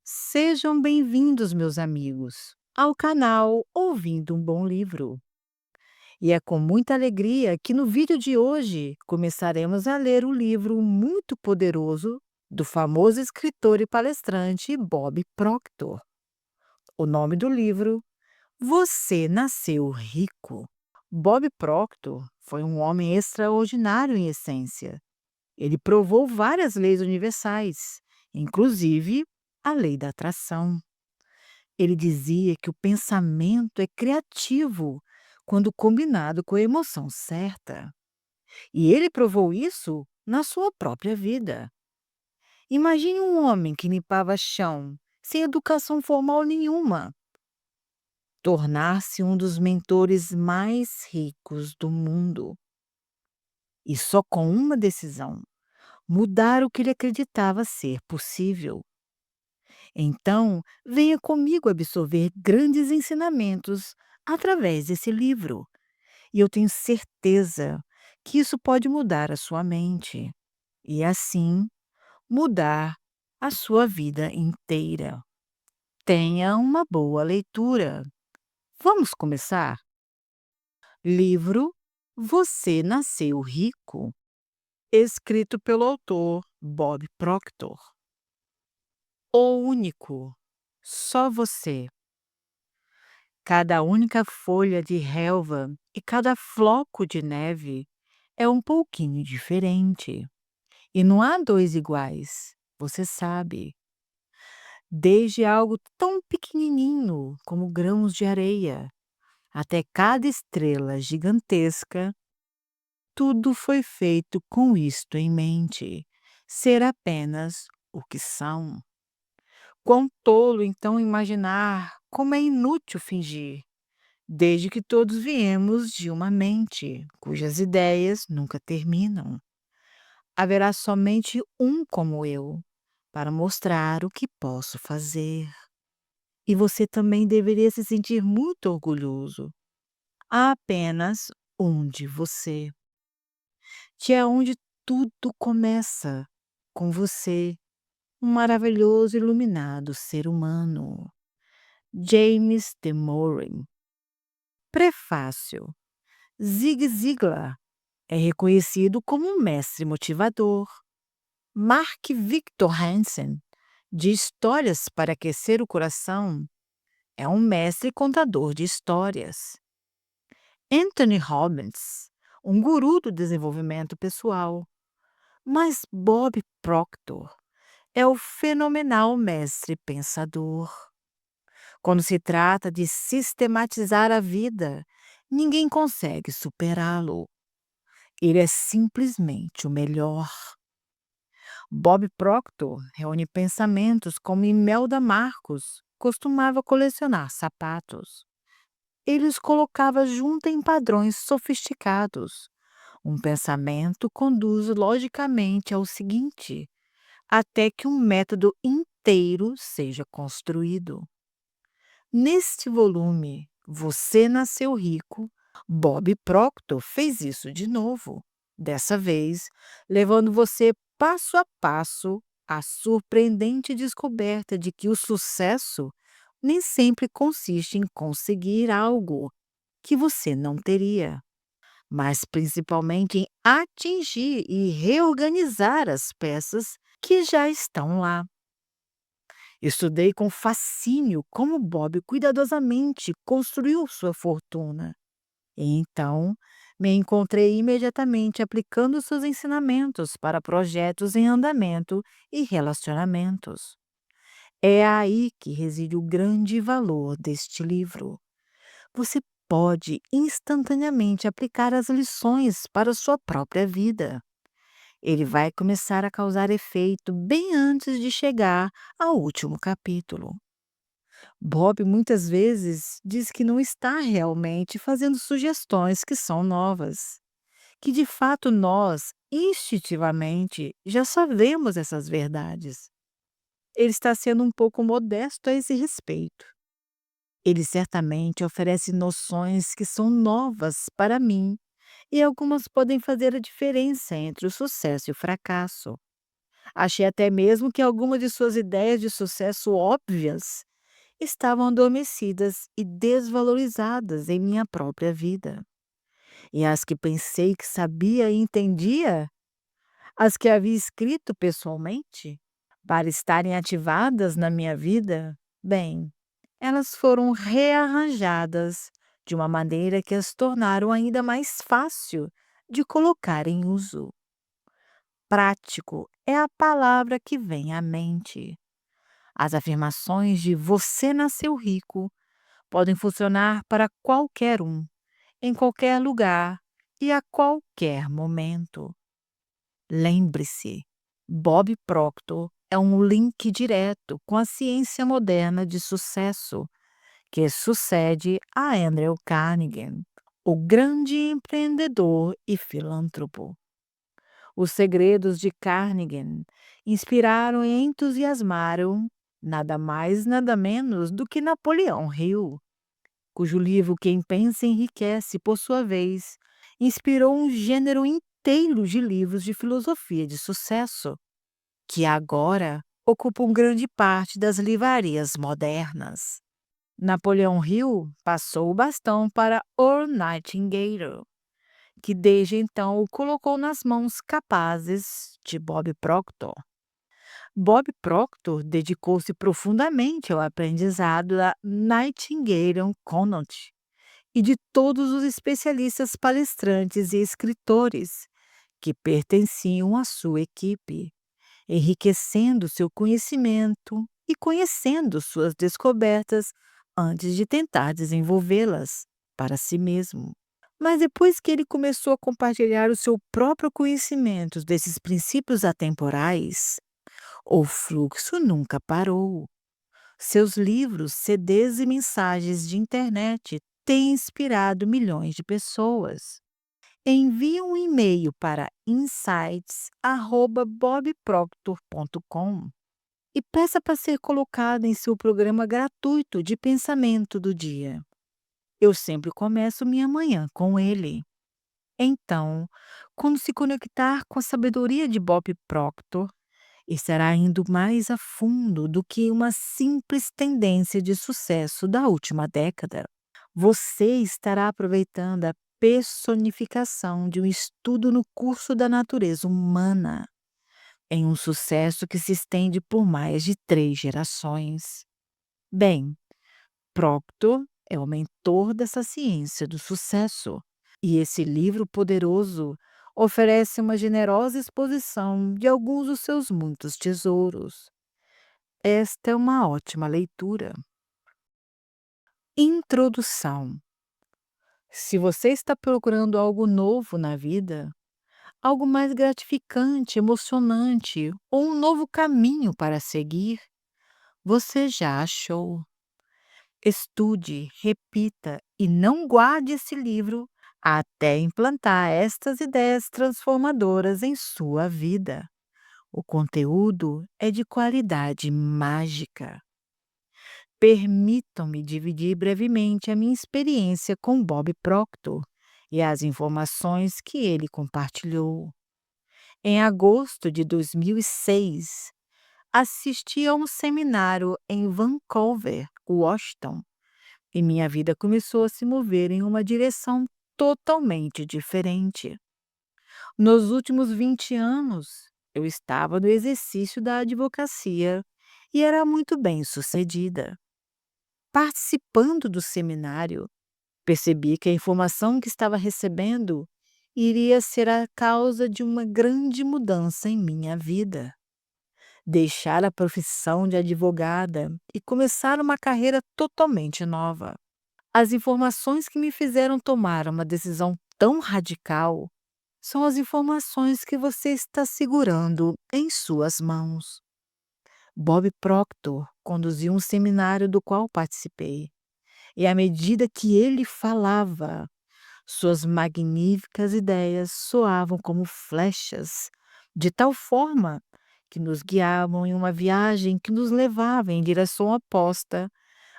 Sejam bem-vindos, meus amigos, ao canal Ouvindo um Bom Livro. E é com muita alegria que no vídeo de hoje começaremos a ler o livro muito poderoso do famoso escritor e palestrante Bob Proctor. O nome do livro: Você Nasceu Rico. Bob Proctor foi um homem extraordinário em essência. Ele provou várias leis universais, inclusive a lei da atração. Ele dizia que o pensamento é criativo quando combinado com a emoção certa. E ele provou isso na sua própria vida. Imagine um homem que limpava chão, sem educação formal nenhuma, tornar-se um dos mentores mais ricos do mundo. E só com uma decisão: mudar o que ele acreditava ser possível. Então, venha comigo absorver grandes ensinamentos através desse livro. E eu tenho certeza que isso pode mudar a sua mente e, assim, mudar a sua vida inteira. Tenha uma boa leitura. Vamos começar? Livro Você Nasceu Rico, escrito pelo autor Bob Proctor. O único, só você. Cada única folha de relva e cada floco de neve é um pouquinho diferente. E não há dois iguais, você sabe. Desde algo tão pequenininho como grãos de areia, até cada estrela gigantesca, tudo foi feito com isto em mente: ser apenas o que são. Quão tolo então imaginar como é inútil fingir, desde que todos viemos de uma mente cujas ideias nunca terminam. Haverá somente um como eu, para mostrar o que posso fazer. E você também deveria se sentir muito orgulhoso. Há apenas um de você, que é onde tudo começa, com você, um maravilhoso e iluminado ser humano. James de Morin. Prefácio. Zig Ziglar é reconhecido como um mestre motivador. Mark Victor Hansen, de Histórias para Aquecer o Coração, é um mestre contador de histórias. Anthony Robbins, um guru do desenvolvimento pessoal. Mas Bob Proctor é o fenomenal mestre pensador. Quando se trata de sistematizar a vida, ninguém consegue superá-lo. Ele é simplesmente o melhor. Bob Proctor reúne pensamentos como Imelda Marcos costumava colecionar sapatos. Ele os colocava junto em padrões sofisticados. Um pensamento conduz logicamente ao seguinte, até que um método inteiro seja construído. Neste volume, Você Nasceu Rico, Bob Proctor fez isso de novo. Dessa vez, levando você passo a passo à surpreendente descoberta de que o sucesso nem sempre consiste em conseguir algo que você não teria, mas principalmente em atingir e reorganizar as peças que já estão lá. Estudei com fascínio como Bob cuidadosamente construiu sua fortuna. E então, me encontrei imediatamente aplicando seus ensinamentos para projetos em andamento e relacionamentos. É aí que reside o grande valor deste livro. Você pode instantaneamente aplicar as lições para a sua própria vida. Ele vai começar a causar efeito bem antes de chegar ao último capítulo. Bob muitas vezes diz que não está realmente fazendo sugestões que são novas, que de fato nós, instintivamente, já sabemos essas verdades. Ele está sendo um pouco modesto a esse respeito. Ele certamente oferece noções que são novas para mim e algumas podem fazer a diferença entre o sucesso e o fracasso. Achei até mesmo que algumas de suas ideias de sucesso óbvias estavam adormecidas e desvalorizadas em minha própria vida. E as que pensei que sabia e entendia, as que havia escrito pessoalmente, para estarem ativadas na minha vida, bem, elas foram rearranjadas de uma maneira que as tornaram ainda mais fácil de colocar em uso. Prático é a palavra que vem à mente. As afirmações de "você nasceu rico" podem funcionar para qualquer um, em qualquer lugar e a qualquer momento. Lembre-se, Bob Proctor é um link direto com a ciência moderna de sucesso, que sucede a Andrew Carnegie, o grande empreendedor e filântropo. Os segredos de Carnegie inspiraram e entusiasmaram nada mais nada menos do que Napoleão Hill, cujo livro Quem Pensa Enriquece, por sua vez, inspirou um gênero inteiro de livros de filosofia de sucesso, que agora ocupam grande parte das livrarias modernas. Napoleão Hill passou o bastão para Earl Nightingale, que desde então o colocou nas mãos capazes de Bob Proctor. Bob Proctor dedicou-se profundamente ao aprendizado da Nightingale Conant e de todos os especialistas palestrantes e escritores que pertenciam à sua equipe, enriquecendo seu conhecimento e conhecendo suas descobertas antes de tentar desenvolvê-las para si mesmo. Mas depois que ele começou a compartilhar o seu próprio conhecimento desses princípios atemporais, o fluxo nunca parou. Seus livros, CDs e mensagens de internet têm inspirado milhões de pessoas. Envie um e-mail para insights@bobproctor.com e peça para ser colocado em seu programa gratuito de pensamento do dia. Eu sempre começo minha manhã com ele. Então, quando se conectar com a sabedoria de Bob Proctor, estará indo mais a fundo do que uma simples tendência de sucesso da última década. Você estará aproveitando a personificação de um estudo no curso da natureza humana, em um sucesso que se estende por mais de 3 gerações. Bem, Proctor é o mentor dessa ciência do sucesso, e esse livro poderoso oferece uma generosa exposição de alguns dos seus muitos tesouros. Esta é uma ótima leitura. Introdução. Se você está procurando algo novo na vida, algo mais gratificante, emocionante ou um novo caminho para seguir, você já achou. Estude, repita e não guarde esse livro até implantar estas ideias transformadoras em sua vida. O conteúdo é de qualidade mágica. Permitam-me dividir brevemente a minha experiência com Bob Proctor e as informações que ele compartilhou. Em agosto de 2006, assisti a um seminário em Vancouver, Washington, e minha vida começou a se mover em uma direção totalmente diferente. Nos últimos 20 anos, eu estava no exercício da advocacia e era muito bem-sucedida. Participando do seminário, percebi que a informação que estava recebendo iria ser a causa de uma grande mudança em minha vida. Deixar a profissão de advogada e começar uma carreira totalmente nova. As informações que me fizeram tomar uma decisão tão radical são as informações que você está segurando em suas mãos. Bob Proctor conduziu um seminário do qual participei, e à medida que ele falava, suas magníficas ideias soavam como flechas, de tal forma que nos guiavam em uma viagem que nos levava em direção oposta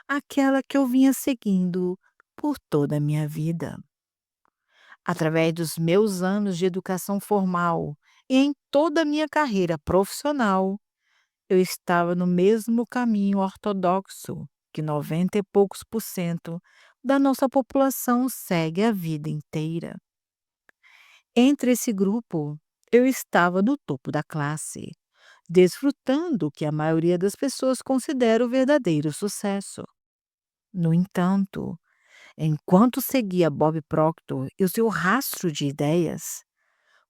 àquela que eu vinha seguindo por toda a minha vida. Através dos meus anos de educação formal E em toda a minha carreira profissional, eu estava no mesmo caminho ortodoxo que 90 e poucos por cento da nossa população segue a vida inteira. Entre esse grupo, eu estava no topo da classe, desfrutando o que a maioria das pessoas considera o verdadeiro sucesso. No entanto, enquanto seguia Bob Proctor e o seu rastro de ideias,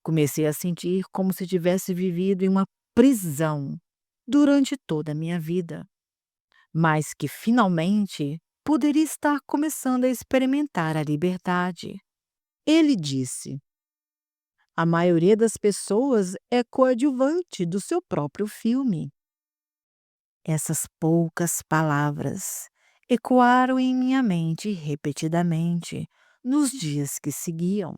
comecei a sentir como se tivesse vivido em uma prisão durante toda a minha vida, mas que finalmente poderia estar começando a experimentar a liberdade. Ele disse: a maioria das pessoas é coadjuvante do seu próprio filme. Essas poucas palavras ecoaram em minha mente repetidamente nos dias que seguiam.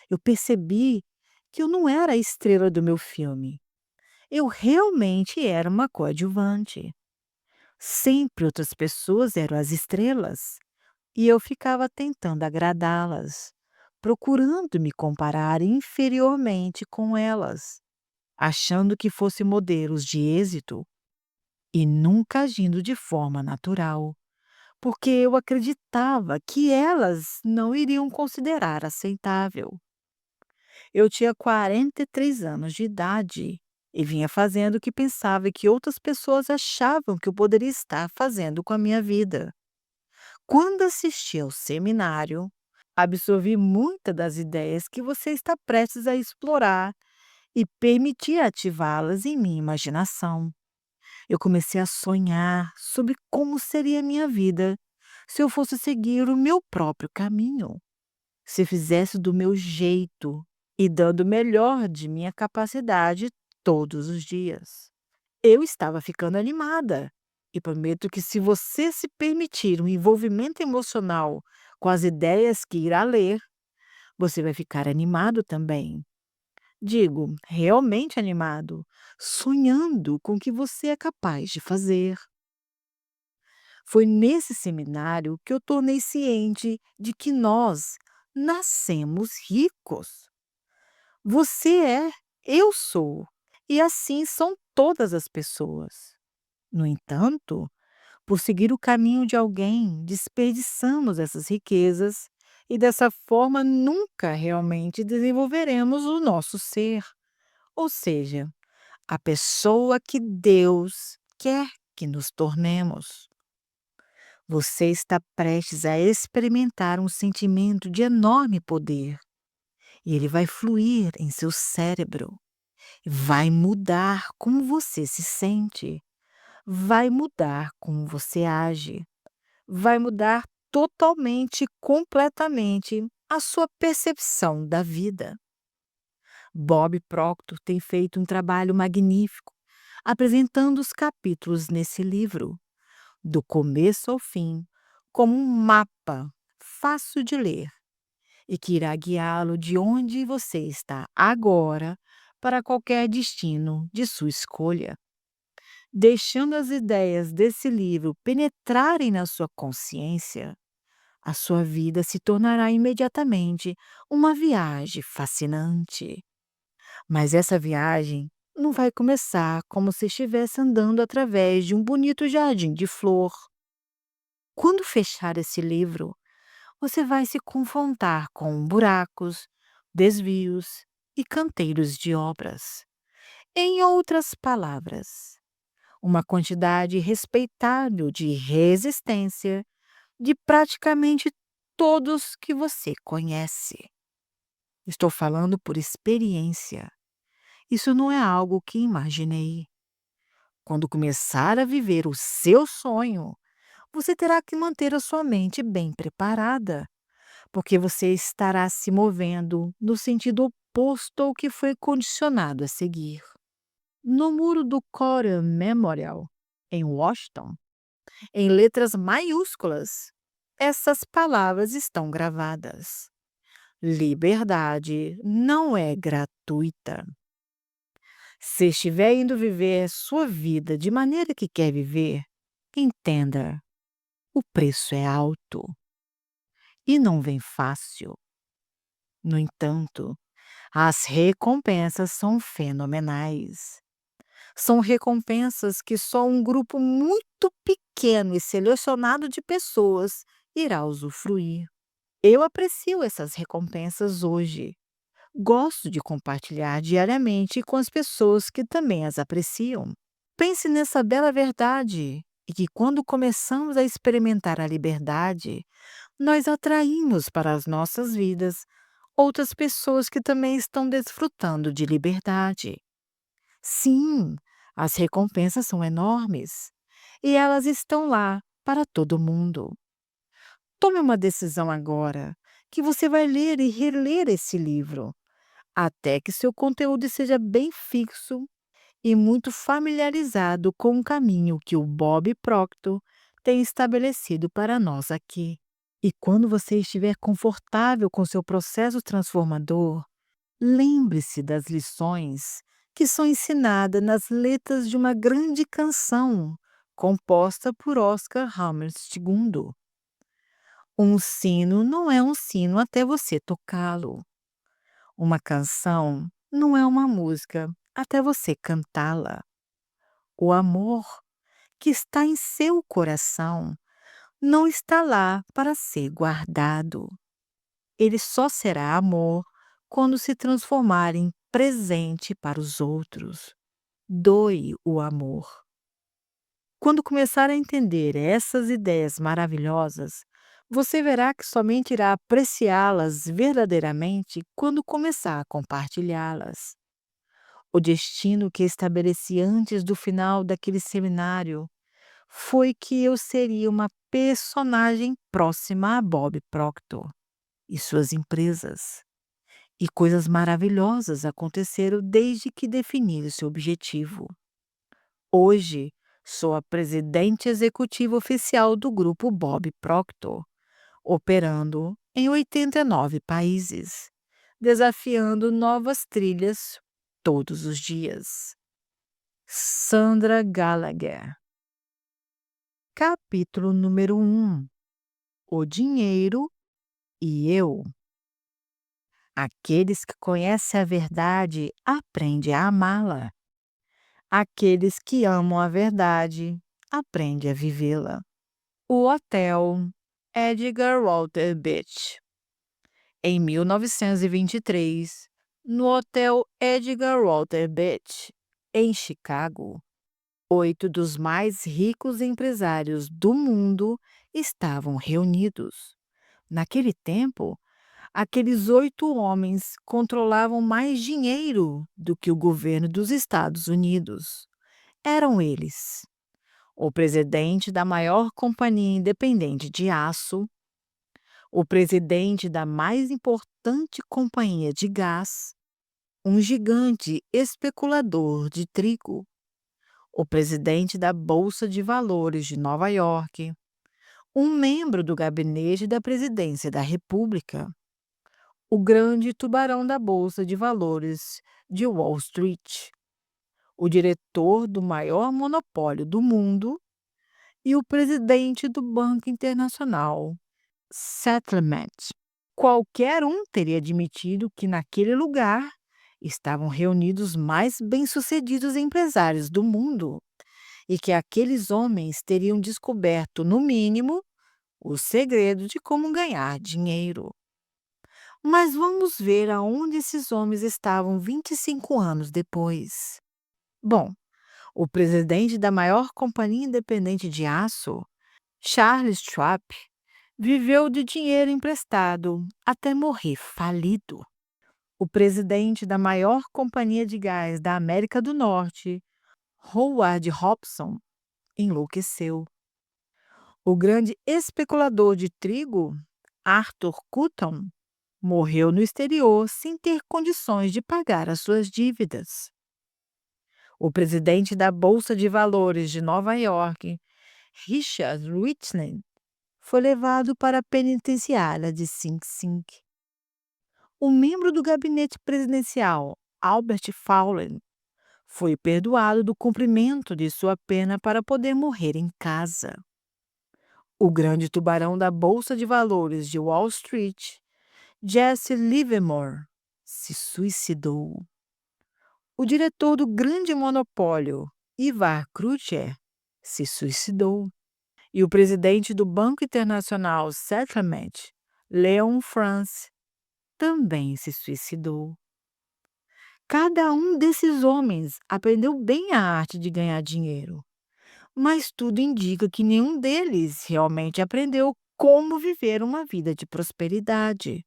Eu percebi que eu não era a estrela do meu filme. Eu realmente era uma coadjuvante. Sempre outras pessoas eram as estrelas e eu ficava tentando agradá-las, procurando me comparar inferiormente com elas, achando que fossem modelos de êxito e nunca agindo de forma natural, porque eu acreditava que elas não iriam considerar aceitável. Eu tinha 43 anos de idade e vinha fazendo o que pensava que outras pessoas achavam que eu poderia estar fazendo com a minha vida. Quando assisti ao seminário, absorvi muitas das ideias que você está prestes a explorar e permiti ativá-las em minha imaginação. Eu comecei a sonhar sobre como seria a minha vida se eu fosse seguir o meu próprio caminho, se fizesse do meu jeito e dando o melhor de minha capacidade todos os dias. Eu estava ficando animada e prometo que, se você se permitir um envolvimento emocional com as ideias que irá ler, você vai ficar animado também. Digo, realmente animado, sonhando com o que você é capaz de fazer. Foi nesse seminário que eu tornei ciente de que nós nascemos ricos. Você é, eu sou, e assim são todas as pessoas. No entanto, por seguir o caminho de alguém, desperdiçamos essas riquezas e dessa forma nunca realmente desenvolveremos o nosso ser, ou seja, a pessoa que Deus quer que nos tornemos. Você está prestes a experimentar um sentimento de enorme poder e ele vai fluir em seu cérebro, vai mudar como você se sente, vai mudar como você age, vai mudar totalmente, completamente a sua percepção da vida. Bob Proctor tem feito um trabalho magnífico apresentando os capítulos nesse livro, do começo ao fim, como um mapa fácil de ler e que irá guiá-lo de onde você está agora para qualquer destino de sua escolha. Deixando as ideias desse livro penetrarem na sua consciência, a sua vida se tornará imediatamente uma viagem fascinante. Mas essa viagem não vai começar como se estivesse andando através de um bonito jardim de flor. Quando fechar esse livro, você vai se confrontar com buracos, desvios e canteiros de obras. Em outras palavras, uma quantidade respeitável de resistência de praticamente todos que você conhece. Estou falando por experiência. Isso não é algo que imaginei. Quando começar a viver o seu sonho, você terá que manter a sua mente bem preparada, porque você estará se movendo no sentido oposto ao que foi condicionado a seguir. No muro do Corey Memorial, em Washington, em letras maiúsculas, essas palavras estão gravadas: liberdade não é gratuita. Se estiver indo viver sua vida de maneira que quer viver, entenda, o preço é alto e não vem fácil. No entanto, As recompensas são fenomenais. São recompensas que só um grupo muito pequeno e selecionado de pessoas irá usufruir. Eu aprecio essas recompensas hoje. Gosto de compartilhar diariamente com as pessoas que também as apreciam. Pense nessa bela verdade e que quando começamos a experimentar a liberdade, nós atraímos para as nossas vidas outras pessoas que também estão desfrutando de liberdade. Sim, as recompensas são enormes e elas estão lá para todo mundo. Tome uma decisão agora que você vai ler e reler esse livro, até que seu conteúdo seja bem fixo e muito familiarizado com o caminho que o Bob Proctor tem estabelecido para nós aqui. E quando você estiver confortável com seu processo transformador, lembre-se das lições que são ensinadas nas letras de uma grande canção composta por Oscar Hammerstein. Um sino não é um sino até você tocá-lo. Uma canção não é uma música até você cantá-la. O amor que está em seu coração não está lá para ser guardado. Ele só será amor quando se transformar em presente para os outros. Doe o amor. Quando começar a entender essas ideias maravilhosas, você verá que somente irá apreciá-las verdadeiramente quando começar a compartilhá-las. O destino que estabeleci antes do final daquele seminário foi que eu seria uma personagem próxima a Bob Proctor e suas empresas. E coisas maravilhosas aconteceram desde que defini esse objetivo. Hoje, sou a presidente executiva oficial do grupo Bob Proctor, operando em 89 países, desafiando novas trilhas todos os dias. Sandra Gallagher. Capítulo número 1: O dinheiro e eu. Aqueles que conhecem a verdade aprendem a amá-la. Aqueles que amam a verdade aprendem a vivê-la. O Hotel Edgar Walter Beach. Em 1923, no Hotel Edgar Walter Beach, em Chicago, 8 dos mais ricos empresários do mundo estavam reunidos. Naquele tempo, aqueles 8 homens controlavam mais dinheiro do que o governo dos Estados Unidos. Eram eles: o presidente da maior companhia independente de aço, o presidente da mais importante companhia de gás, um gigante especulador de trigo, o presidente da Bolsa de Valores de Nova York, um membro do gabinete da presidência da República, o grande tubarão da Bolsa de Valores de Wall Street, o diretor do maior monopólio do mundo e o presidente do Banco Internacional Settlement. Qualquer um teria admitido que naquele lugar estavam reunidos os mais bem-sucedidos empresários do mundo e que aqueles homens teriam descoberto, no mínimo, o segredo de como ganhar dinheiro. Mas vamos ver aonde esses homens estavam 25 anos depois. Bom, o presidente da maior companhia independente de aço, Charles Schwab, viveu de dinheiro emprestado até morrer falido. O presidente da maior companhia de gás da América do Norte, Howard Robson, enlouqueceu. O grande especulador de trigo, Arthur Cutten, morreu no exterior sem ter condições de pagar as suas dívidas. O presidente da Bolsa de Valores de Nova York, Richard Whitney, foi levado para a penitenciária de Sing Sing. O membro do gabinete presidencial, Albert Fowler, foi perdoado do cumprimento de sua pena para poder morrer em casa. O grande tubarão da Bolsa de Valores de Wall Street, Jesse Livermore, se suicidou. O diretor do grande monopólio, Ivar Kreuzer, se suicidou. E o presidente do Banco Internacional Settlement, Leon France, também se suicidou. Cada um desses homens aprendeu bem a arte de ganhar dinheiro, mas tudo indica que nenhum deles realmente aprendeu como viver uma vida de prosperidade.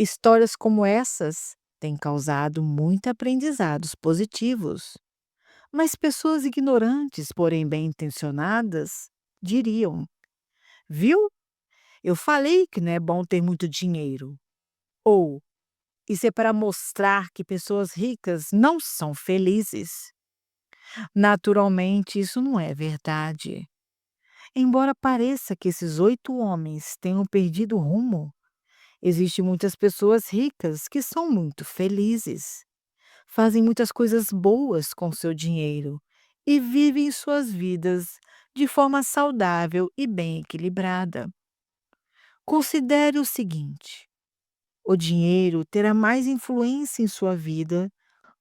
Histórias como essas têm causado muitos aprendizados positivos, mas pessoas ignorantes, porém bem intencionadas, diriam: Viu? Eu falei que não é bom ter muito dinheiro. Ou isso é para mostrar que pessoas ricas não são felizes. Naturalmente, isso não é verdade. Embora pareça que esses 8 homens tenham perdido o rumo, existem muitas pessoas ricas que são muito felizes, fazem muitas coisas boas com seu dinheiro e vivem suas vidas de forma saudável e bem equilibrada. Considere o seguinte: o dinheiro terá mais influência em sua vida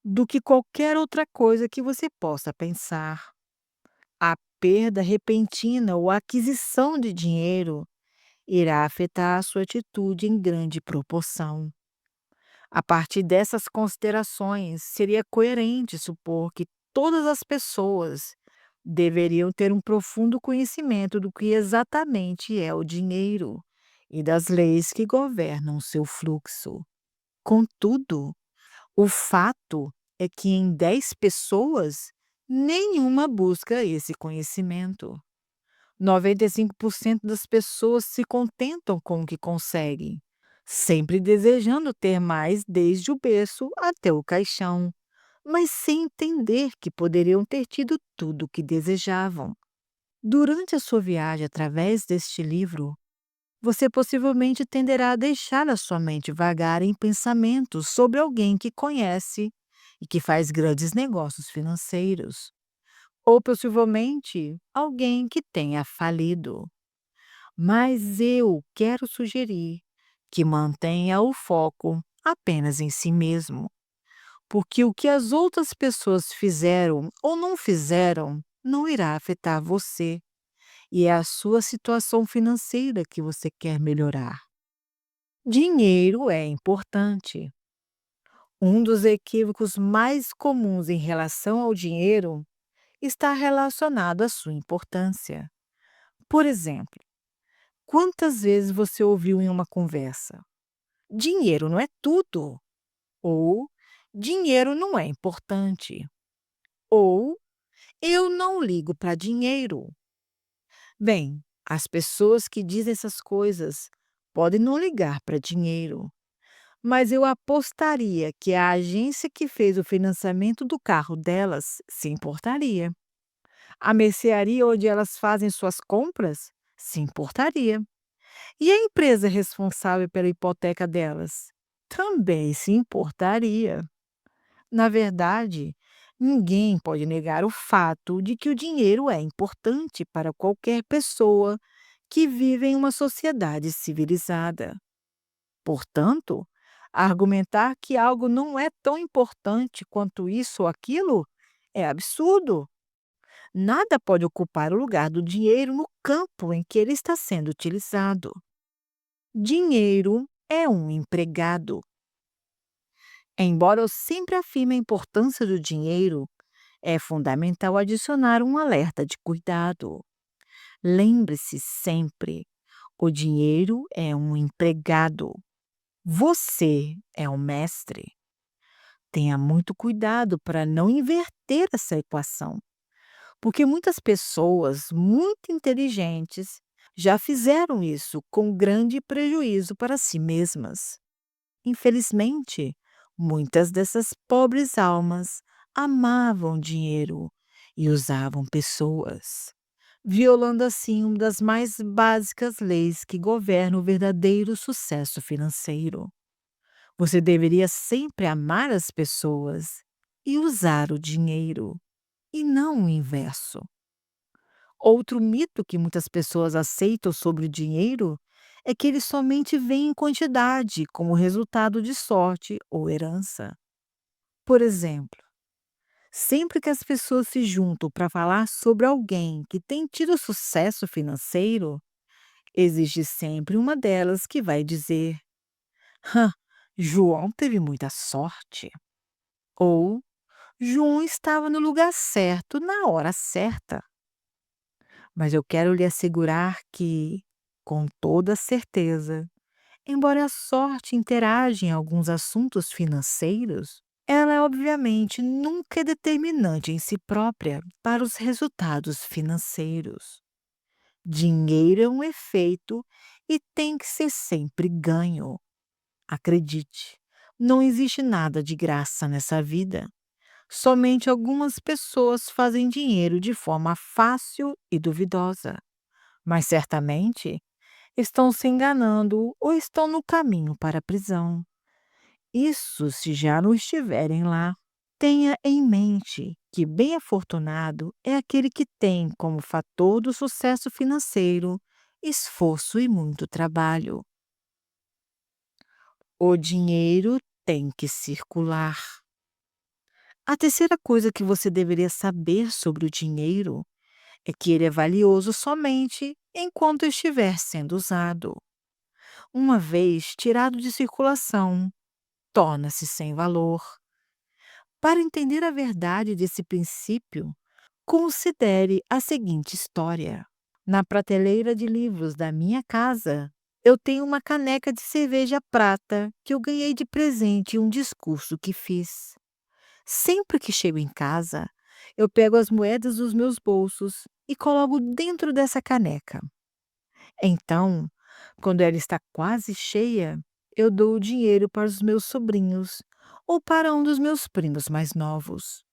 do que qualquer outra coisa que você possa pensar. A perda repentina ou a aquisição de dinheiro irá afetar a sua atitude em grande proporção. A partir dessas considerações, seria coerente supor que todas as pessoas deveriam ter um profundo conhecimento do que exatamente é o dinheiro e das leis que governam seu fluxo. Contudo, o fato é que em 10 pessoas, nenhuma busca esse conhecimento. 95% das pessoas se contentam com o que conseguem, sempre desejando ter mais desde o berço até o caixão, mas sem entender que poderiam ter tido tudo o que desejavam. Durante a sua viagem através deste livro, você possivelmente tenderá a deixar a sua mente vagar em pensamentos sobre alguém que conhece e que faz grandes negócios financeiros, ou possivelmente alguém que tenha falido. Mas eu quero sugerir que mantenha o foco apenas em si mesmo, porque o que as outras pessoas fizeram ou não fizeram não irá afetar você, e é a sua situação financeira que você quer melhorar. Dinheiro é importante. Um dos equívocos mais comuns em relação ao dinheiro está relacionado à sua importância. Por exemplo, quantas vezes você ouviu em uma conversa: dinheiro não é tudo, ou dinheiro não é importante, ou eu não ligo para dinheiro. Bem, as pessoas que dizem essas coisas podem não ligar para dinheiro, mas eu apostaria que a agência que fez o financiamento do carro delas se importaria. A mercearia onde elas fazem suas compras se importaria. E a empresa responsável pela hipoteca delas também se importaria. Na verdade, ninguém pode negar o fato de que o dinheiro é importante para qualquer pessoa que vive em uma sociedade civilizada. Portanto, argumentar que algo não é tão importante quanto isso ou aquilo é absurdo. Nada pode ocupar o lugar do dinheiro no campo em que ele está sendo utilizado. Dinheiro é um empregado. Embora eu sempre afirme a importância do dinheiro, é fundamental adicionar um alerta de cuidado. Lembre-se sempre: o dinheiro é um empregado. Você é um mestre. Tenha muito cuidado para não inverter essa equação, porque muitas pessoas muito inteligentes já fizeram isso com grande prejuízo para si mesmas. Infelizmente, muitas dessas pobres almas amavam dinheiro e usavam pessoas, violando assim uma das mais básicas leis que governam o verdadeiro sucesso financeiro. Você deveria sempre amar as pessoas e usar o dinheiro, e não o inverso. Outro mito que muitas pessoas aceitam sobre o dinheiro é que ele somente vem em quantidade como resultado de sorte ou herança. Por exemplo, sempre que as pessoas se juntam para falar sobre alguém que tem tido sucesso financeiro, existe sempre uma delas que vai dizer: Hã, João teve muita sorte. Ou João estava no lugar certo na hora certa. Mas eu quero lhe assegurar que, com toda certeza, embora a sorte interaja em alguns assuntos financeiros, ela obviamente nunca é determinante em si própria para os resultados financeiros. Dinheiro é um efeito e tem que ser sempre ganho. Acredite, não existe nada de graça nessa vida. Somente algumas pessoas fazem dinheiro de forma fácil e duvidosa, mas certamente estão se enganando ou estão no caminho para a prisão. Isso se já não estiverem lá. Tenha em mente que bem afortunado é aquele que tem como fator do sucesso financeiro esforço e muito trabalho. O dinheiro tem que circular. A terceira coisa que você deveria saber sobre o dinheiro é que ele é valioso somente enquanto estiver sendo usado. Uma vez tirado de circulação, torna-se sem valor. Para entender a verdade desse princípio, considere a seguinte história. Na prateleira de livros da minha casa, eu tenho uma caneca de cerveja prata que eu ganhei de presente em um discurso que fiz. Sempre que chego em casa, eu pego as moedas dos meus bolsos e coloco dentro dessa caneca. Então, quando ela está quase cheia, eu dou o dinheiro para os meus sobrinhos ou para um dos meus primos mais novos.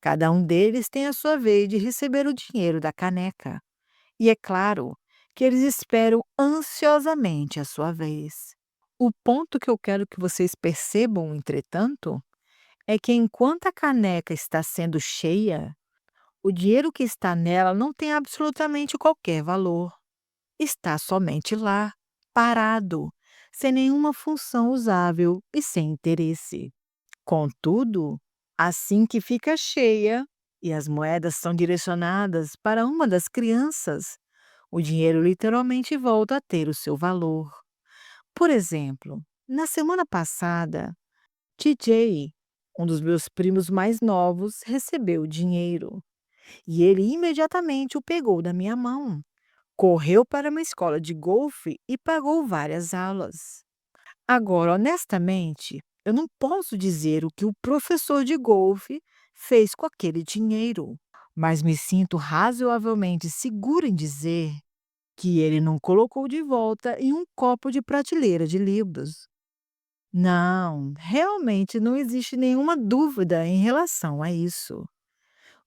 Cada um deles tem a sua vez de receber o dinheiro da caneca. E é claro que eles esperam ansiosamente a sua vez. O ponto que eu quero que vocês percebam, entretanto, é que enquanto a caneca está sendo cheia, o dinheiro que está nela não tem absolutamente qualquer valor. Está somente lá, parado, sem nenhuma função usável e sem interesse. Contudo, assim que fica cheia e as moedas são direcionadas para uma das crianças, o dinheiro literalmente volta a ter o seu valor. Por exemplo, na semana passada, TJ, um dos meus primos mais novos, recebeu o dinheiro e ele imediatamente o pegou da minha mão. Correu para uma escola de golfe e pagou várias aulas. Agora, honestamente, eu não posso dizer o que o professor de golfe fez com aquele dinheiro, mas me sinto razoavelmente segura em dizer que ele não colocou de volta em um copo de prateleira de livros. Não, realmente não existe nenhuma dúvida em relação a isso.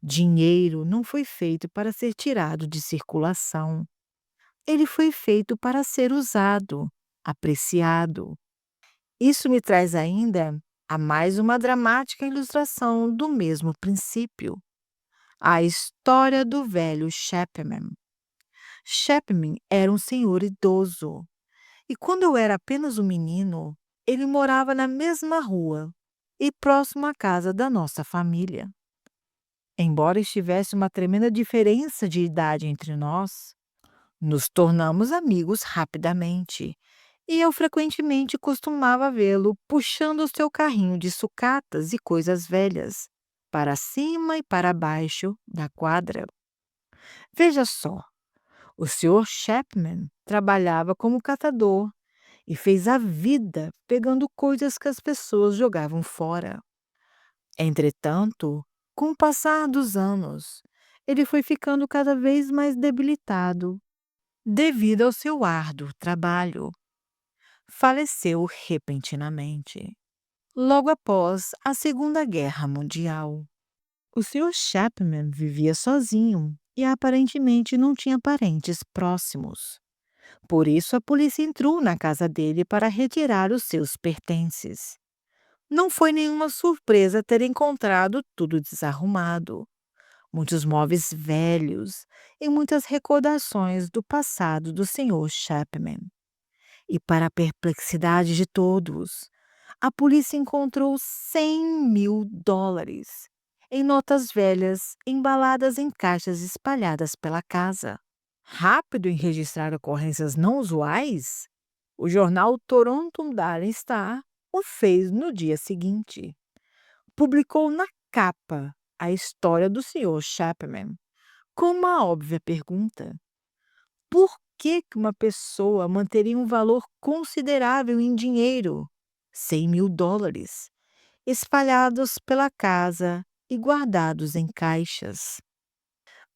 Dinheiro não foi feito para ser tirado de circulação. Ele foi feito para ser usado, apreciado. Isso me traz ainda a mais uma dramática ilustração do mesmo princípio, a história do velho Chapman. Chapman era um senhor idoso, e quando eu era apenas um menino, ele morava na mesma rua e próximo à casa da nossa família. Embora estivesse uma tremenda diferença de idade entre nós, nos tornamos amigos rapidamente, e eu frequentemente costumava vê-lo puxando o seu carrinho de sucatas e coisas velhas, para cima e para baixo da quadra. Veja só, o Sr. Chapman trabalhava como catador e fez a vida pegando coisas que as pessoas jogavam fora. Entretanto, com o passar dos anos, ele foi ficando cada vez mais debilitado devido ao seu árduo trabalho. Faleceu repentinamente, logo após a Segunda Guerra Mundial. O Sr. Chapman vivia sozinho e aparentemente não tinha parentes próximos. Por isso, a polícia entrou na casa dele para retirar os seus pertences. Não foi nenhuma surpresa ter encontrado tudo desarrumado, muitos móveis velhos e muitas recordações do passado do Sr. Chapman. E, para a perplexidade de todos, a polícia encontrou US$ 100.000 em notas velhas embaladas em caixas espalhadas pela casa. Rápido em registrar ocorrências não usuais, o jornal Toronto Daily Star o fez no dia seguinte. Publicou na capa a história do Sr. Chapman, com uma óbvia pergunta: por que uma pessoa manteria um valor considerável em dinheiro, US$ 100.000, espalhados pela casa e guardados em caixas?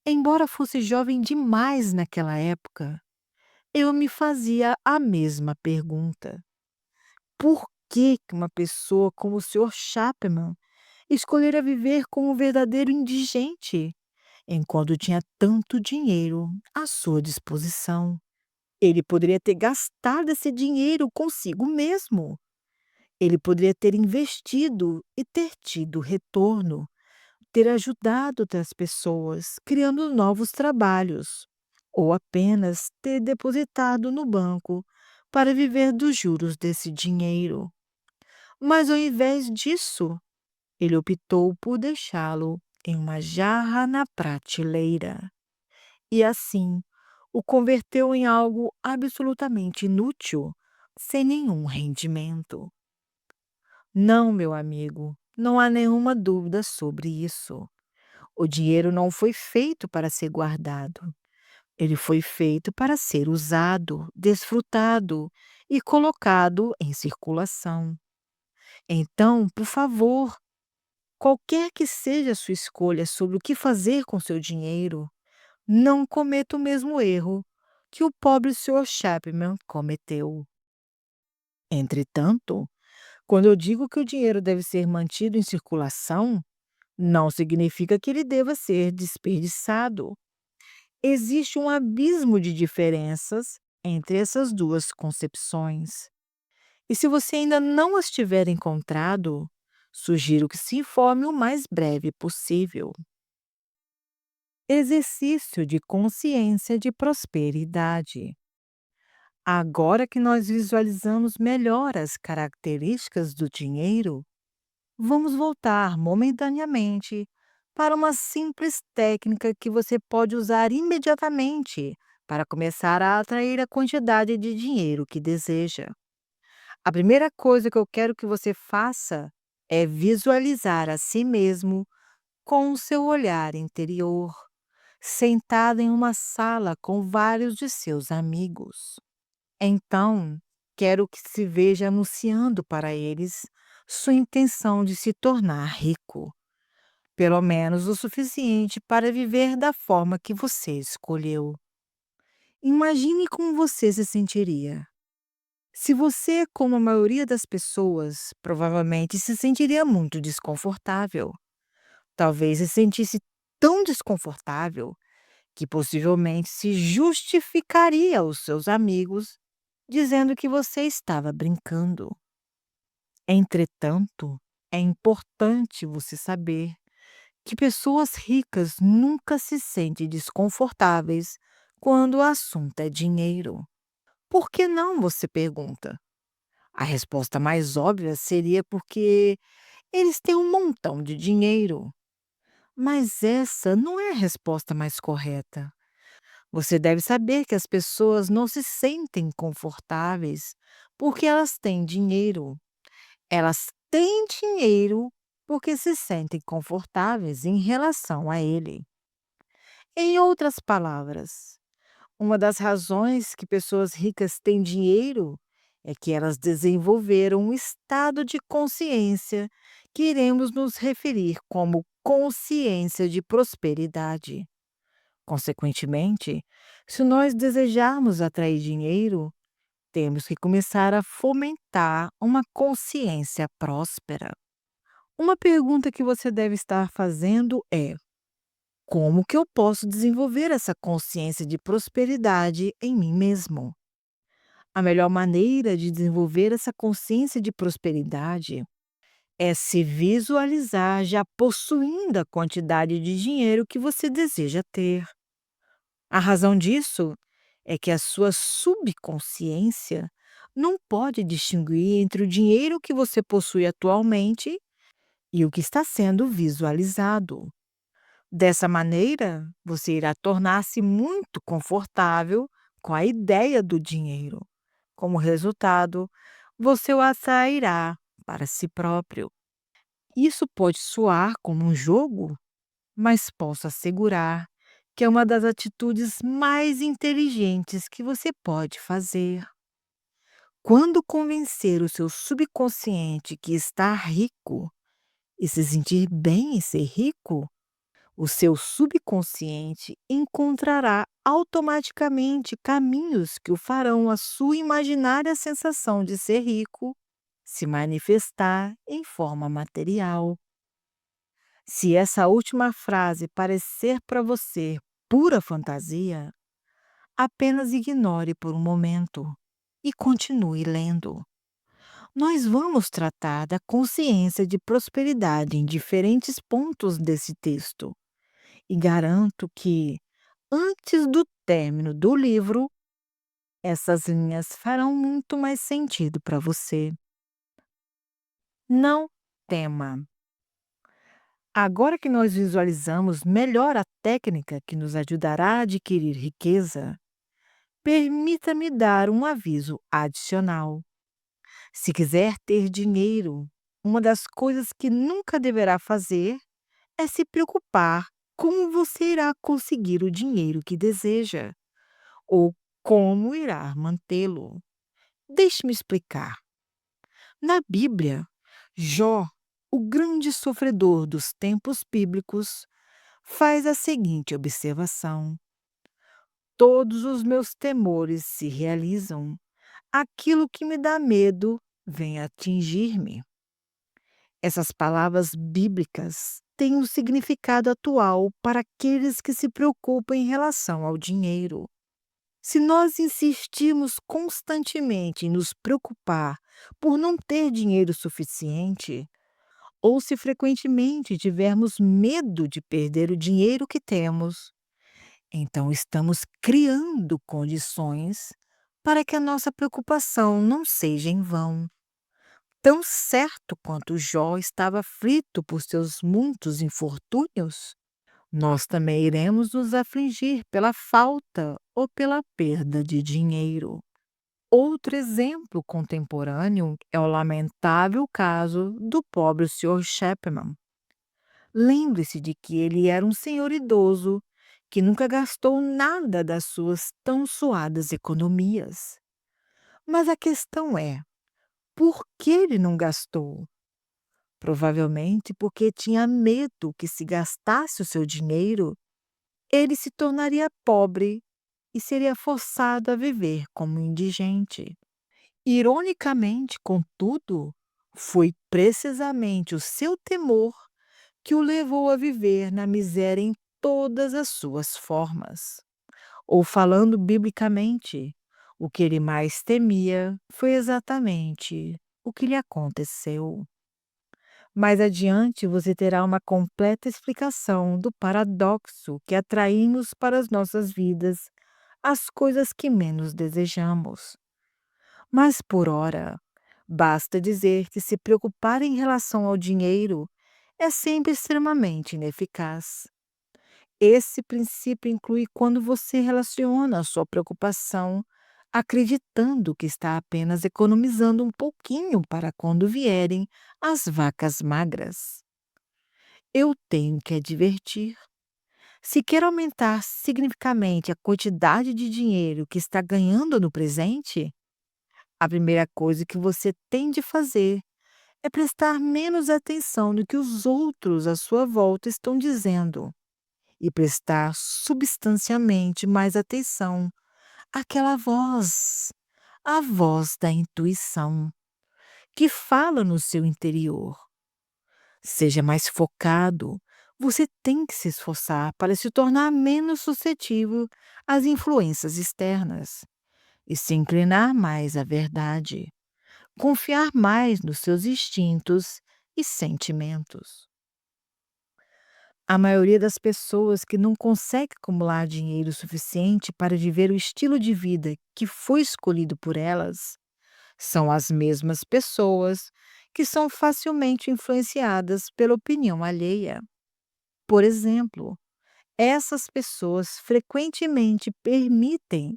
Embora fosse jovem demais naquela época, eu me fazia a mesma pergunta. Por que uma pessoa como o Sr. Chapman escolhera viver como um verdadeiro indigente, enquanto tinha tanto dinheiro à sua disposição? Ele poderia ter gastado esse dinheiro consigo mesmo. Ele poderia ter investido e ter tido retorno, ter ajudado outras pessoas, criando novos trabalhos, ou apenas ter depositado no banco para viver dos juros desse dinheiro. Mas ao invés disso, ele optou por deixá-lo em uma jarra na prateleira. E assim, o converteu em algo absolutamente inútil, sem nenhum rendimento. Não, meu amigo, não há nenhuma dúvida sobre isso. O dinheiro não foi feito para ser guardado. Ele foi feito para ser usado, desfrutado e colocado em circulação. Então, por favor, qualquer que seja a sua escolha sobre o que fazer com seu dinheiro, não cometa o mesmo erro que o pobre Sr. Chapman cometeu. Entretanto, quando eu digo que o dinheiro deve ser mantido em circulação, não significa que ele deva ser desperdiçado. Existe um abismo de diferenças entre essas duas concepções. E se você ainda não as tiver encontrado, sugiro que se informe o mais breve possível. Exercício de consciência de prosperidade. Agora que nós visualizamos melhor as características do dinheiro, vamos voltar momentaneamente para uma simples técnica que você pode usar imediatamente para começar a atrair a quantidade de dinheiro que deseja. A primeira coisa que eu quero que você faça é visualizar a si mesmo com o seu olhar interior, sentado em uma sala com vários de seus amigos. Então, quero que se veja anunciando para eles sua intenção de se tornar rico, pelo menos o suficiente para viver da forma que você escolheu. Imagine como você se sentiria. Se você, como a maioria das pessoas, provavelmente se sentiria muito desconfortável. Talvez se sentisse tão desconfortável que possivelmente se justificaria aos seus amigos, dizendo que você estava brincando. Entretanto, é importante você saber que pessoas ricas nunca se sentem desconfortáveis quando o assunto é dinheiro. Por que não, você pergunta? A resposta mais óbvia seria porque eles têm um montão de dinheiro. Mas essa não é a resposta mais correta. Você deve saber que as pessoas não se sentem confortáveis porque elas têm dinheiro. Elas têm dinheiro porque se sentem confortáveis em relação a ele. Em outras palavras, uma das razões que pessoas ricas têm dinheiro é que elas desenvolveram um estado de consciência que iremos nos referir como consciência de prosperidade. Consequentemente, se nós desejarmos atrair dinheiro, temos que começar a fomentar uma consciência próspera. Uma pergunta que você deve estar fazendo é: como que eu posso desenvolver essa consciência de prosperidade em mim mesmo? A melhor maneira de desenvolver essa consciência de prosperidade é se visualizar já possuindo a quantidade de dinheiro que você deseja ter. A razão disso é que a sua subconsciência não pode distinguir entre o dinheiro que você possui atualmente e o que está sendo visualizado. Dessa maneira, você irá tornar-se muito confortável com a ideia do dinheiro. Como resultado, você o atrairá para si próprio. Isso pode soar como um jogo, mas posso assegurar que é uma das atitudes mais inteligentes que você pode fazer. Quando convencer o seu subconsciente que está rico e se sentir bem em ser rico, o seu subconsciente encontrará automaticamente caminhos que o farão a sua imaginária sensação de ser rico se manifestar em forma material. Se essa última frase parecer para você pura fantasia, apenas ignore por um momento e continue lendo. Nós vamos tratar da consciência de prosperidade em diferentes pontos desse texto e garanto que, antes do término do livro, essas linhas farão muito mais sentido para você. Não tema. Agora que nós visualizamos melhor a técnica que nos ajudará a adquirir riqueza, permita-me dar um aviso adicional. Se quiser ter dinheiro, uma das coisas que nunca deverá fazer é se preocupar como você irá conseguir o dinheiro que deseja ou como irá mantê-lo. Deixe-me explicar. Na Bíblia, Jó, o grande sofredor dos tempos bíblicos, faz a seguinte observação: todos os meus temores se realizam, aquilo que me dá medo vem atingir-me. Essas palavras bíblicas têm um significado atual para aqueles que se preocupam em relação ao dinheiro. Se nós insistirmos constantemente em nos preocupar por não ter dinheiro suficiente, ou se frequentemente tivermos medo de perder o dinheiro que temos, então estamos criando condições para que a nossa preocupação não seja em vão. Tão certo quanto Jó estava aflito por seus muitos infortúnios, nós também iremos nos afligir pela falta ou pela perda de dinheiro. Outro exemplo contemporâneo é o lamentável caso do pobre Sr. Chapman. Lembre-se de que ele era um senhor idoso que nunca gastou nada das suas tão suadas economias. Mas a questão é, por que ele não gastou? Provavelmente porque tinha medo que, se gastasse o seu dinheiro, ele se tornaria pobre e seria forçado a viver como indigente. Ironicamente, contudo, foi precisamente o seu temor que o levou a viver na miséria em todas as suas formas. Ou, falando biblicamente, o que ele mais temia foi exatamente o que lhe aconteceu. Mais adiante você terá uma completa explicação do paradoxo que atraímos para as nossas vidas as coisas que menos desejamos. Mas por ora, basta dizer que se preocupar em relação ao dinheiro é sempre extremamente ineficaz. Esse princípio inclui quando você relaciona a sua preocupação acreditando que está apenas economizando um pouquinho para quando vierem as vacas magras. Eu tenho que advertir. Se quer aumentar significativamente a quantidade de dinheiro que está ganhando no presente, a primeira coisa que você tem de fazer é prestar menos atenção no que os outros à sua volta estão dizendo e prestar substancialmente mais atenção àquela voz, a voz da intuição, que fala no seu interior. Seja mais focado. Você tem que se esforçar para se tornar menos suscetível às influências externas e se inclinar mais à verdade. Confiar mais nos seus instintos e sentimentos. A maioria das pessoas que não consegue acumular dinheiro suficiente para viver o estilo de vida que foi escolhido por elas São as mesmas pessoas que são facilmente influenciadas pela opinião alheia. Por exemplo, essas pessoas frequentemente permitem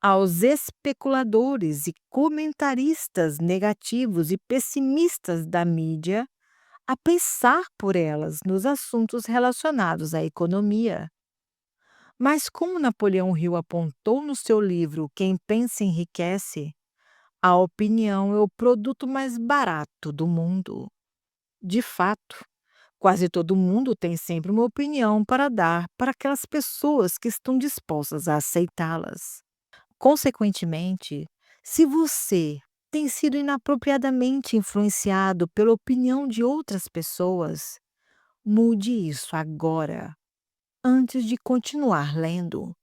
aos especuladores e comentaristas negativos e pessimistas da mídia a pensar por elas nos assuntos relacionados à economia. Mas, como Napoleão Hill apontou no seu livro Quem Pensa Enriquece, a opinião é o produto mais barato do mundo. De fato, quase todo mundo tem sempre uma opinião para dar para aquelas pessoas que estão dispostas a aceitá-las. Consequentemente, se você tem sido inapropriadamente influenciado pela opinião de outras pessoas, mude isso agora, antes de continuar lendo.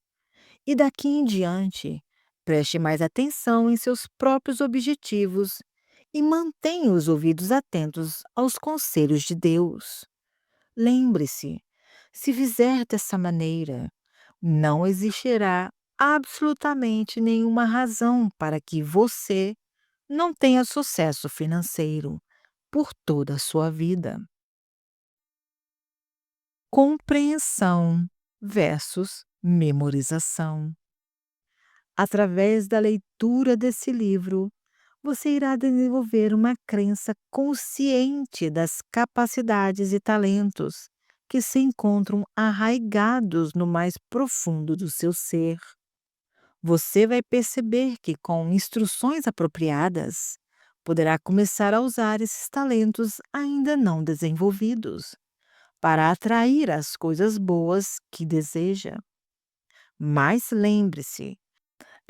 E daqui em diante, preste mais atenção em seus próprios objetivos e mantenha os ouvidos atentos aos conselhos de Deus. Lembre-se, se fizer dessa maneira, não existirá absolutamente nenhuma razão para que você não tenha sucesso financeiro por toda a sua vida. Compreensão versus memorização. Através da leitura desse livro, você irá desenvolver uma crença consciente das capacidades e talentos que se encontram arraigados no mais profundo do seu ser. Você vai perceber que, com instruções apropriadas, poderá começar a usar esses talentos ainda não desenvolvidos para atrair as coisas boas que deseja. Mas lembre-se,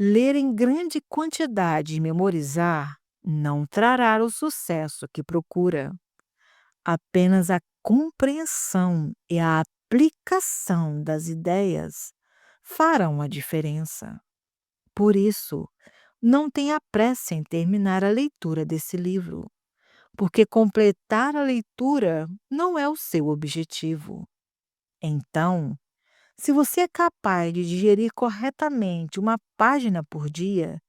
ler em grande quantidade e memorizar não trará o sucesso que procura. Apenas a compreensão e a aplicação das ideias farão a diferença. Por isso, não tenha pressa em terminar a leitura desse livro, porque completar a leitura não é o seu objetivo. Então, se você é capaz de digerir corretamente uma página por dia,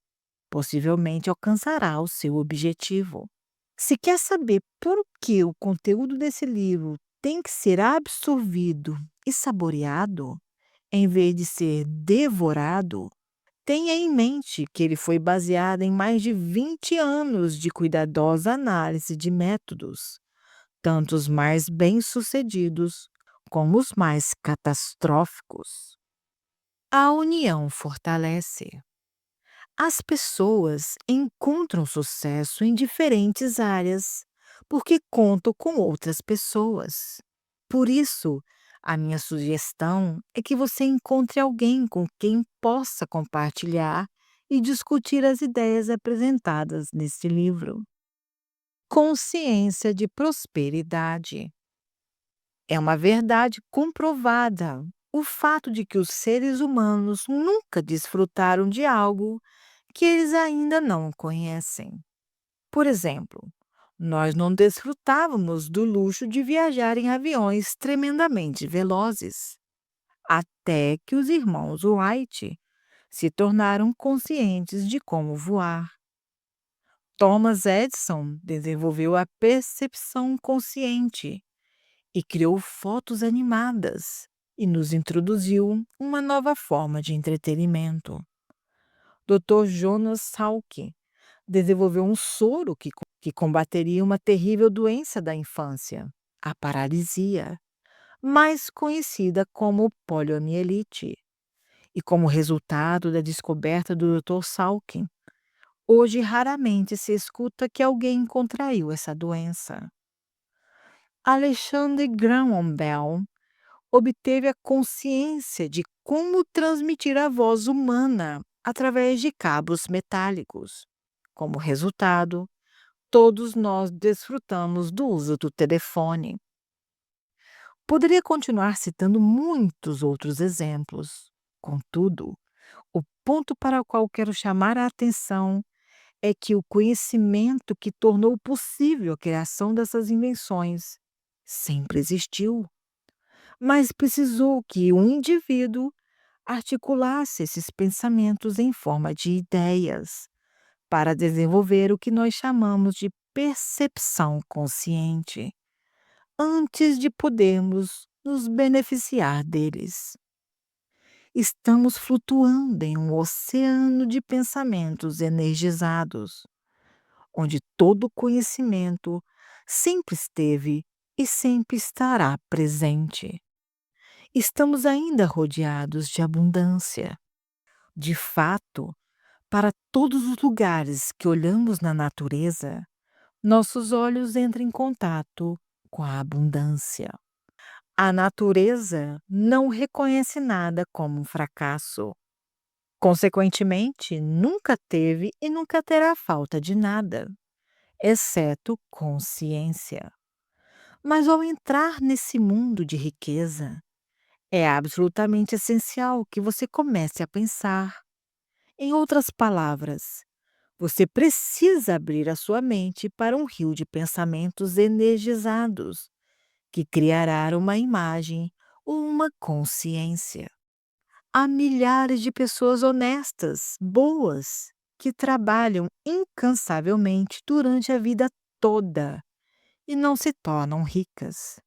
possivelmente alcançará o seu objetivo. Se quer saber por que o conteúdo desse livro tem que ser absorvido e saboreado, em vez de ser devorado, tenha em mente que ele foi baseado em mais de 20 anos de cuidadosa análise de métodos, tanto os mais bem-sucedidos como os mais catastróficos. A união fortalece. As pessoas encontram sucesso em diferentes áreas porque contam com outras pessoas. Por isso, a minha sugestão é que você encontre alguém com quem possa compartilhar e discutir as ideias apresentadas neste livro. Consciência de prosperidade. É uma verdade comprovada o fato de que os seres humanos nunca desfrutaram de algo que eles ainda não conhecem. Por exemplo, nós não desfrutávamos do luxo de viajar em aviões tremendamente velozes, até que os irmãos Wright se tornaram conscientes de como voar. Thomas Edison desenvolveu a percepção consciente e criou fotos animadas e nos introduziu uma nova forma de entretenimento. Dr. Jonas Salk desenvolveu um soro que combateria uma terrível doença da infância, a paralisia, mais conhecida como poliomielite. E como resultado da descoberta do Dr. Salk, hoje raramente se escuta que alguém contraiu essa doença. Alexander Graham Bell obteve a consciência de como transmitir a voz humana através de cabos metálicos. Como resultado, todos nós desfrutamos do uso do telefone. Poderia continuar citando muitos outros exemplos. Contudo, o ponto para o qual quero chamar a atenção é que o conhecimento que tornou possível a criação dessas invenções sempre existiu, mas precisou que um indivíduo articulasse esses pensamentos em forma de ideias, para desenvolver o que nós chamamos de percepção consciente, antes de podermos nos beneficiar deles. Estamos flutuando em um oceano de pensamentos energizados, onde todo conhecimento sempre esteve e sempre estará presente. Estamos ainda rodeados de abundância. De fato, para todos os lugares que olhamos na natureza, nossos olhos entram em contato com a abundância. A natureza não reconhece nada como um fracasso. Consequentemente, nunca teve e nunca terá falta de nada, exceto consciência. Mas ao entrar nesse mundo de riqueza, é absolutamente essencial que você comece a pensar. Em outras palavras, você precisa abrir a sua mente para um rio de pensamentos energizados, que criará uma imagem, uma consciência. Há milhares de pessoas honestas, boas, que trabalham incansavelmente durante a vida toda e não se tornam ricas.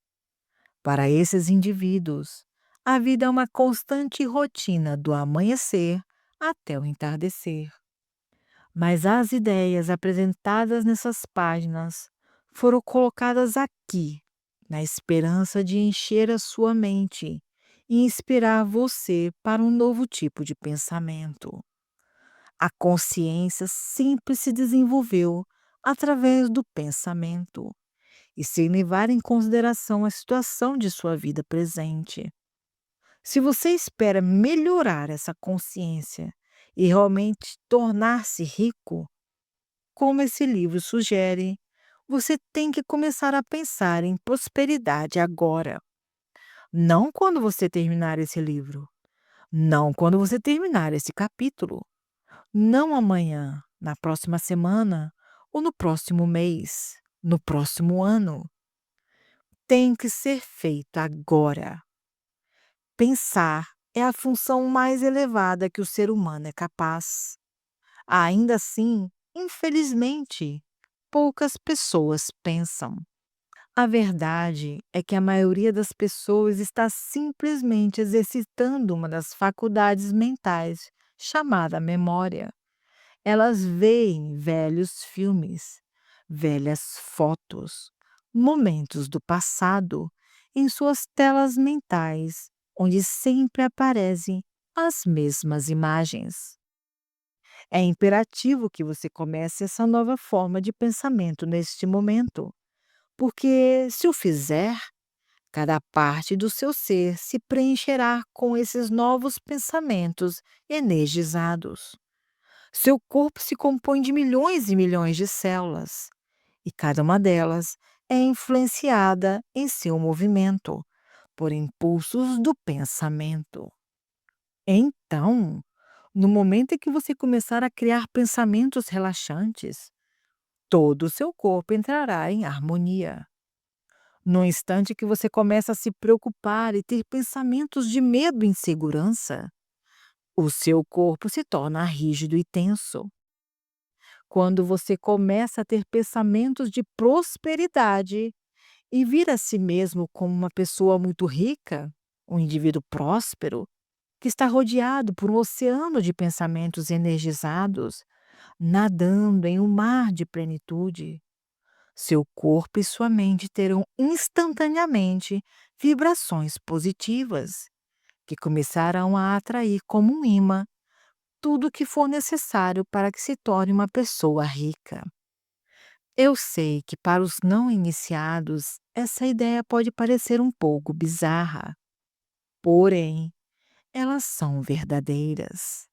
Para esses indivíduos, a vida é uma constante rotina do amanhecer até o entardecer. Mas as ideias apresentadas nessas páginas foram colocadas aqui, na esperança de encher a sua mente e inspirar você para um novo tipo de pensamento. A consciência sempre se desenvolveu através do pensamento e sem levar em consideração a situação de sua vida presente. Se você espera melhorar essa consciência e realmente tornar-se rico, como esse livro sugere, você tem que começar a pensar em prosperidade agora. Não quando você terminar esse livro, não quando você terminar esse capítulo, não amanhã, na próxima semana ou no próximo mês, no próximo ano. Tem que ser feito agora. Pensar é a função mais elevada que o ser humano é capaz. Ainda assim, infelizmente, poucas pessoas pensam. A verdade é que a maioria das pessoas está simplesmente exercitando uma das faculdades mentais, chamada memória. Elas veem velhos filmes, velhas fotos, momentos do passado em suas telas mentais, onde sempre aparecem as mesmas imagens. É imperativo que você comece essa nova forma de pensamento neste momento, porque, se o fizer, cada parte do seu ser se preencherá com esses novos pensamentos energizados. Seu corpo se compõe de milhões e milhões de células, e cada uma delas é influenciada em seu movimento por impulsos do pensamento. Então, no momento em que você começar a criar pensamentos relaxantes, todo o seu corpo entrará em harmonia. No instante que você começa a se preocupar e ter pensamentos de medo e insegurança, o seu corpo se torna rígido e tenso. Quando você começa a ter pensamentos de prosperidade e vir a si mesmo como uma pessoa muito rica, um indivíduo próspero, que está rodeado por um oceano de pensamentos energizados, nadando em um mar de plenitude, seu corpo e sua mente terão instantaneamente vibrações positivas, que começarão a atrair como um imã tudo o que for necessário para que se torne uma pessoa rica. Eu sei que para os não iniciados essa ideia pode parecer um pouco bizarra, porém, elas são verdadeiras.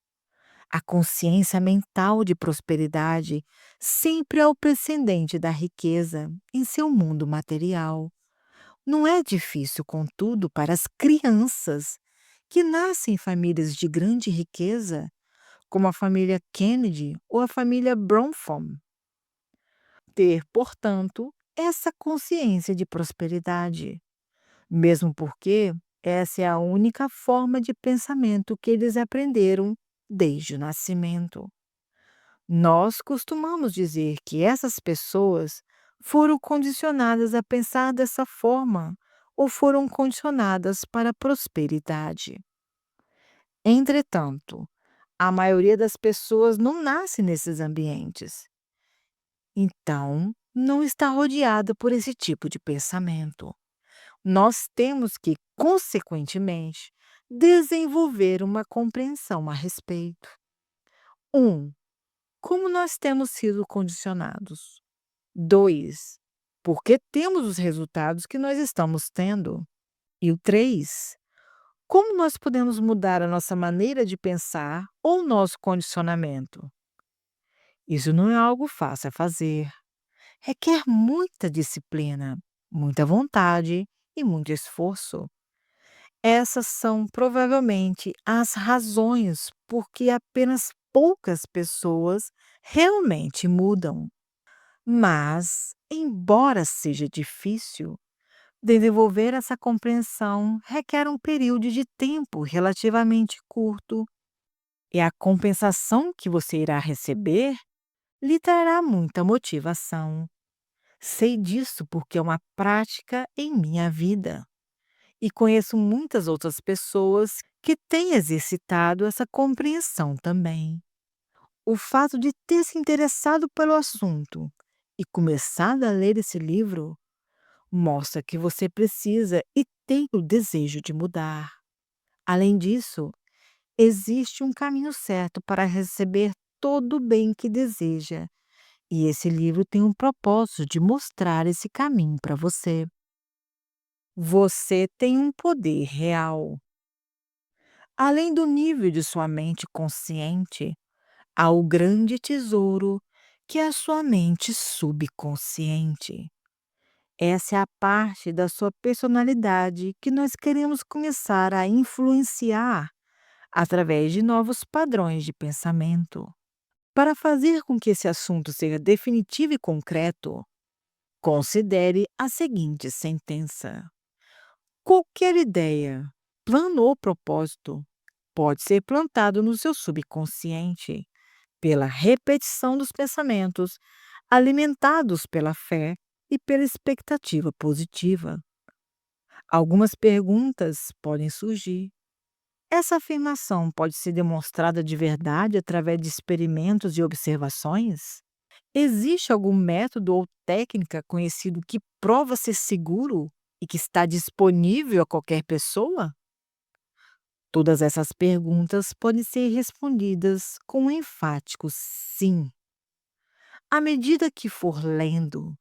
A consciência mental de prosperidade sempre é o precedente da riqueza em seu mundo material. Não é difícil, contudo, para as crianças que nascem em famílias de grande riqueza, como a família Kennedy ou a família Bronfman, ter, portanto, essa consciência de prosperidade, mesmo porque essa é a única forma de pensamento que eles aprenderam desde o nascimento. Nós costumamos dizer que essas pessoas foram condicionadas a pensar dessa forma ou foram condicionadas para a prosperidade. Entretanto, a maioria das pessoas não nasce nesses ambientes, então não está rodeada por esse tipo de pensamento. Nós temos que, consequentemente, desenvolver uma compreensão a respeito. 1. Como nós temos sido condicionados? 2. Por que temos os resultados que nós estamos tendo? E o 3. Como nós podemos mudar a nossa maneira de pensar ou o nosso condicionamento? Isso não é algo fácil a fazer. Requer muita disciplina, muita vontade e muito esforço. Essas são provavelmente as razões por que apenas poucas pessoas realmente mudam. Mas, embora seja difícil, desenvolver essa compreensão requer um período de tempo relativamente curto, e a compensação que você irá receber lhe trará muita motivação. Sei disso porque é uma prática em minha vida e conheço muitas outras pessoas que têm exercitado essa compreensão também. O fato de ter se interessado pelo assunto e começado a ler esse livro mostra que você precisa e tem o desejo de mudar. Além disso, existe um caminho certo para receber todo o bem que deseja, e esse livro tem um propósito de mostrar esse caminho para você. Você tem um poder real. Além do nível de sua mente consciente, há o grande tesouro que é a sua mente subconsciente. Essa é a parte da sua personalidade que nós queremos começar a influenciar através de novos padrões de pensamento. Para fazer com que esse assunto seja definitivo e concreto, considere a seguinte sentença: qualquer ideia, plano ou propósito pode ser plantado no seu subconsciente pela repetição dos pensamentos, alimentados pela fé e pela expectativa positiva. Algumas perguntas podem surgir. Essa afirmação pode ser demonstrada de verdade através de experimentos e observações? Existe algum método ou técnica conhecido que prova ser seguro e que está disponível a qualquer pessoa? Todas essas perguntas podem ser respondidas com um enfático sim. À medida que for lendo,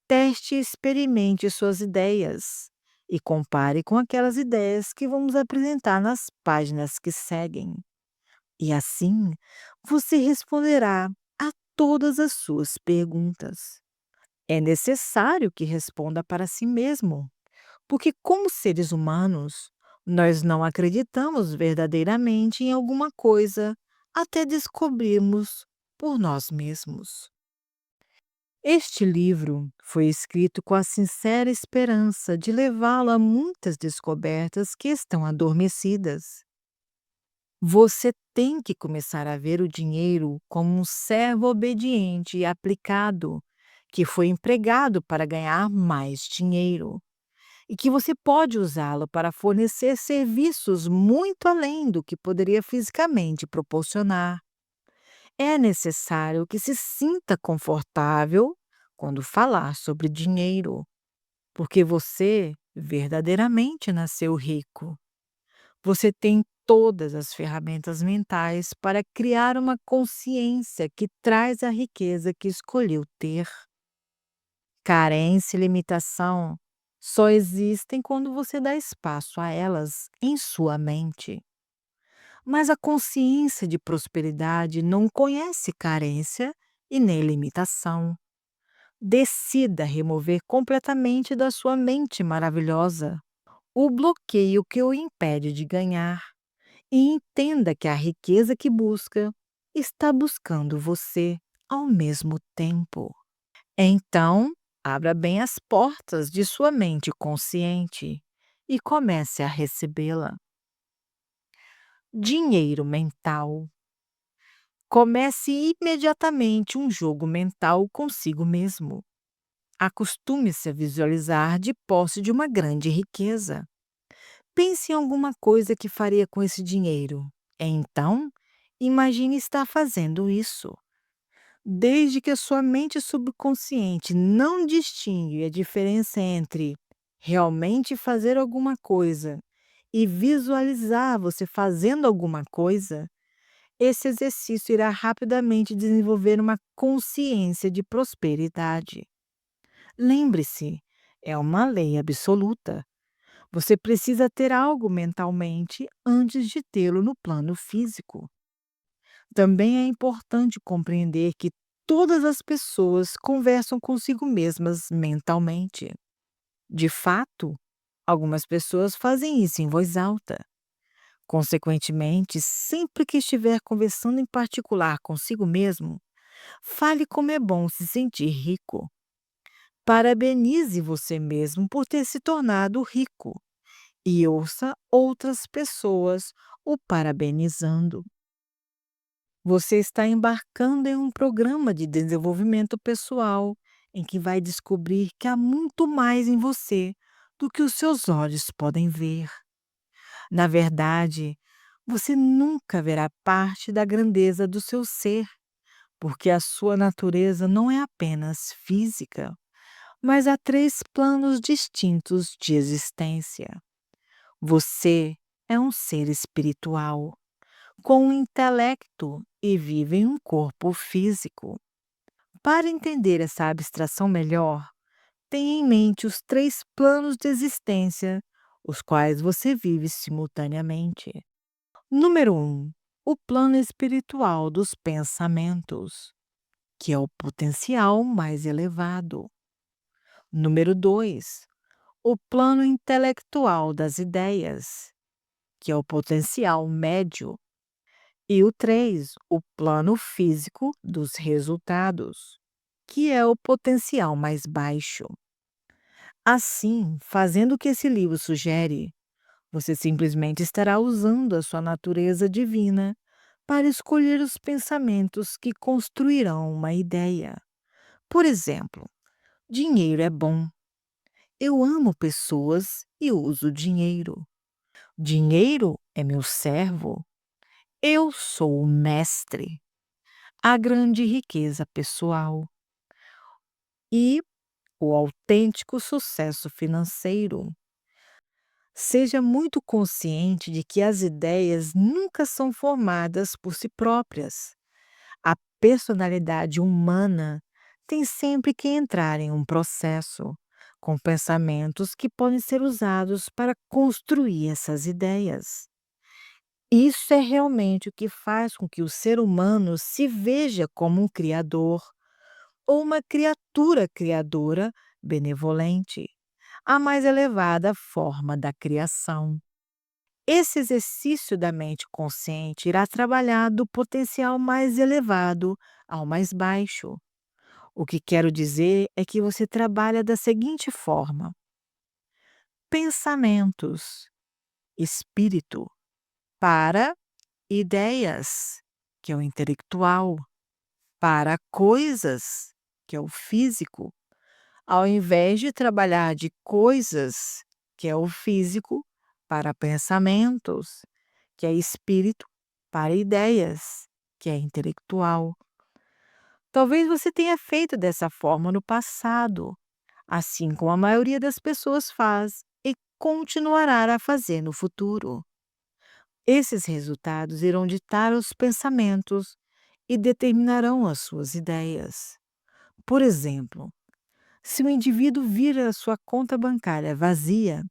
teste e experimente suas ideias e compare com aquelas ideias que vamos apresentar nas páginas que seguem. E assim, você responderá a todas as suas perguntas. É necessário que responda para si mesmo, porque, como seres humanos, nós não acreditamos verdadeiramente em alguma coisa até descobrirmos por nós mesmos. Este livro foi escrito com a sincera esperança de levá-lo a muitas descobertas que estão adormecidas. Você tem que começar a ver o dinheiro como um servo obediente e aplicado, que foi empregado para ganhar mais dinheiro, e que você pode usá-lo para fornecer serviços muito além do que poderia fisicamente proporcionar. É necessário que se sinta confortável quando falar sobre dinheiro, porque você verdadeiramente nasceu rico. Você tem todas as ferramentas mentais para criar uma consciência que traz a riqueza que escolheu ter. Carência e limitação só existem quando você dá espaço a elas em sua mente. Mas a consciência de prosperidade não conhece carência e nem limitação. Decida remover completamente da sua mente maravilhosa o bloqueio que o impede de ganhar e entenda que a riqueza que busca está buscando você ao mesmo tempo. Então, abra bem as portas de sua mente consciente e comece a recebê-la. Dinheiro mental. Comece imediatamente um jogo mental consigo mesmo. Acostume-se a visualizar de posse de uma grande riqueza. Pense em alguma coisa que faria com esse dinheiro. Então, imagine estar fazendo isso. Desde que a sua mente subconsciente não distingue a diferença entre realmente fazer alguma coisa e visualizar você fazendo alguma coisa, esse exercício irá rapidamente desenvolver uma consciência de prosperidade. Lembre-se, é uma lei absoluta. Você precisa ter algo mentalmente antes de tê-lo no plano físico. Também é importante compreender que todas as pessoas conversam consigo mesmas mentalmente. De fato, algumas pessoas fazem isso em voz alta. Consequentemente, sempre que estiver conversando em particular consigo mesmo, fale como é bom se sentir rico. Parabenize você mesmo por ter se tornado rico e ouça outras pessoas o parabenizando. Você está embarcando em um programa de desenvolvimento pessoal em que vai descobrir que há muito mais em você do que os seus olhos podem ver. Na verdade, você nunca verá parte da grandeza do seu ser, porque a sua natureza não é apenas física, mas há três planos distintos de existência. Você é um ser espiritual, com um intelecto e vive em um corpo físico. Para entender essa abstração melhor, tenha em mente os três planos de existência, os quais você vive simultaneamente. Número um, o plano espiritual dos pensamentos, que é o potencial mais elevado. Número 2, o plano intelectual das ideias, que é o potencial médio. E o 3, o plano físico dos resultados, que é o potencial mais baixo. Assim, fazendo o que esse livro sugere, você simplesmente estará usando a sua natureza divina para escolher os pensamentos que construirão uma ideia. Por exemplo, dinheiro é bom. Eu amo pessoas e uso dinheiro. Dinheiro é meu servo. Eu sou o mestre. A grande riqueza pessoal e o autêntico sucesso financeiro. Seja muito consciente de que as ideias nunca são formadas por si próprias. A personalidade humana tem sempre que entrar em um processo, com pensamentos que podem ser usados para construir essas ideias. Isso é realmente o que faz com que o ser humano se veja como um criador ou uma criatura criadora benevolente, a mais elevada forma da criação. Esse exercício da mente consciente irá trabalhar do potencial mais elevado ao mais baixo. O que quero dizer é que você trabalha da seguinte forma: pensamentos, espírito, para ideias, que é o intelectual, para coisas, que é o físico, ao invés de trabalhar de coisas, que é o físico, para pensamentos, que é espírito, para ideias, que é intelectual. Talvez você tenha feito dessa forma no passado, assim como a maioria das pessoas faz e continuará a fazer no futuro. Esses resultados irão ditar os pensamentos e determinarão as suas ideias. Por exemplo, se o indivíduo vira a sua conta bancária vazia,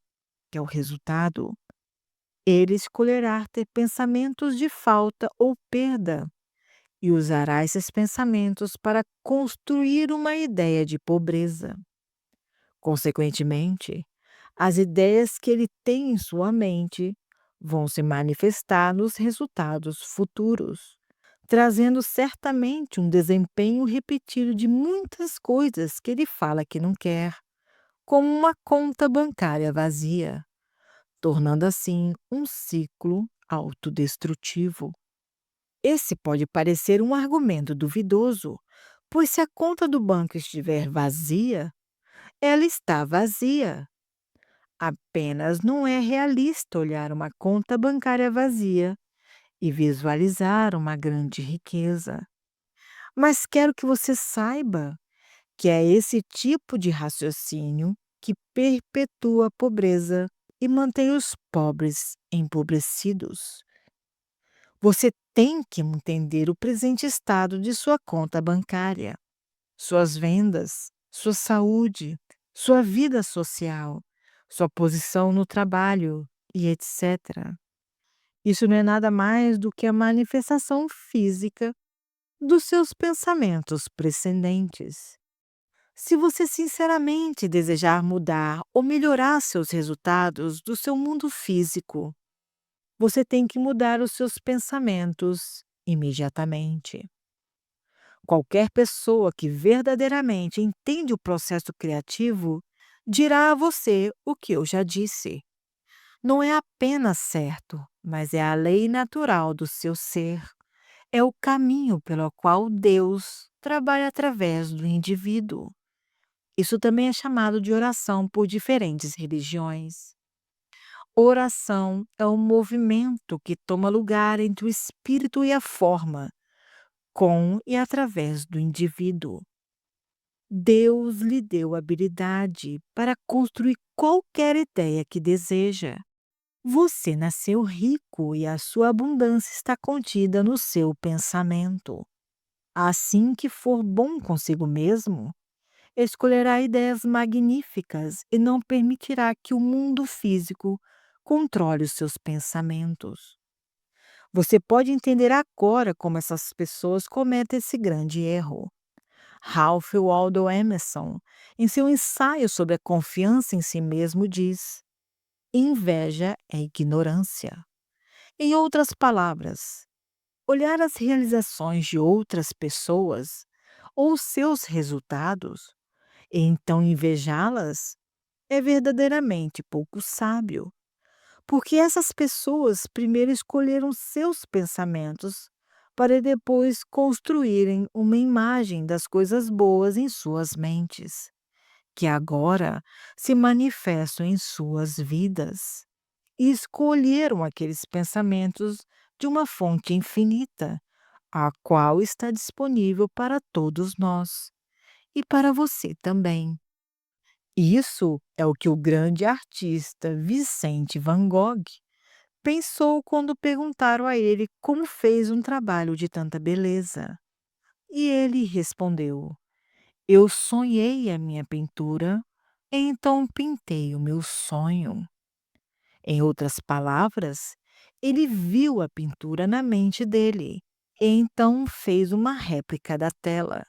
que é o resultado, ele escolherá ter pensamentos de falta ou perda e usará esses pensamentos para construir uma ideia de pobreza. Consequentemente, as ideias que ele tem em sua mente vão se manifestar nos resultados futuros, trazendo certamente um desempenho repetido de muitas coisas que ele fala que não quer, como uma conta bancária vazia, tornando assim um ciclo autodestrutivo. Esse pode parecer um argumento duvidoso, pois se a conta do banco estiver vazia, ela está vazia. Apenas não é realista olhar uma conta bancária vazia e visualizar uma grande riqueza. Mas quero que você saiba que é esse tipo de raciocínio que perpetua a pobreza e mantém os pobres empobrecidos. Você tem que entender o presente estado de sua conta bancária, suas vendas, sua saúde, sua vida social, sua posição no trabalho e etc. Isso não é nada mais do que a manifestação física dos seus pensamentos precedentes. Se você sinceramente desejar mudar ou melhorar seus resultados do seu mundo físico, você tem que mudar os seus pensamentos imediatamente. Qualquer pessoa que verdadeiramente entende o processo criativo dirá a você o que eu já disse. Não é apenas certo, mas é a lei natural do seu ser. É o caminho pelo qual Deus trabalha através do indivíduo. Isso também é chamado de oração por diferentes religiões. Oração é um movimento que toma lugar entre o espírito e a forma, com e através do indivíduo. Deus lhe deu habilidade para construir qualquer ideia que deseja. Você nasceu rico e a sua abundância está contida no seu pensamento. Assim que for bom consigo mesmo, escolherá ideias magníficas e não permitirá que o mundo físico controle os seus pensamentos. Você pode entender agora como essas pessoas cometem esse grande erro. Ralph Waldo Emerson, em seu ensaio sobre a confiança em si mesmo, diz: inveja é ignorância. Em outras palavras, olhar as realizações de outras pessoas ou seus resultados e então invejá-las é verdadeiramente pouco sábio, porque essas pessoas primeiro escolheram seus pensamentos para depois construírem uma imagem das coisas boas em suas mentes, que agora se manifestam em suas vidas. E escolheram aqueles pensamentos de uma fonte infinita, a qual está disponível para todos nós e para você também. Isso é o que o grande artista Vicente Van Gogh pensou quando perguntaram a ele como fez um trabalho de tanta beleza. E ele respondeu: eu sonhei a minha pintura, então pintei o meu sonho. Em outras palavras, ele viu a pintura na mente dele, e então fez uma réplica da tela,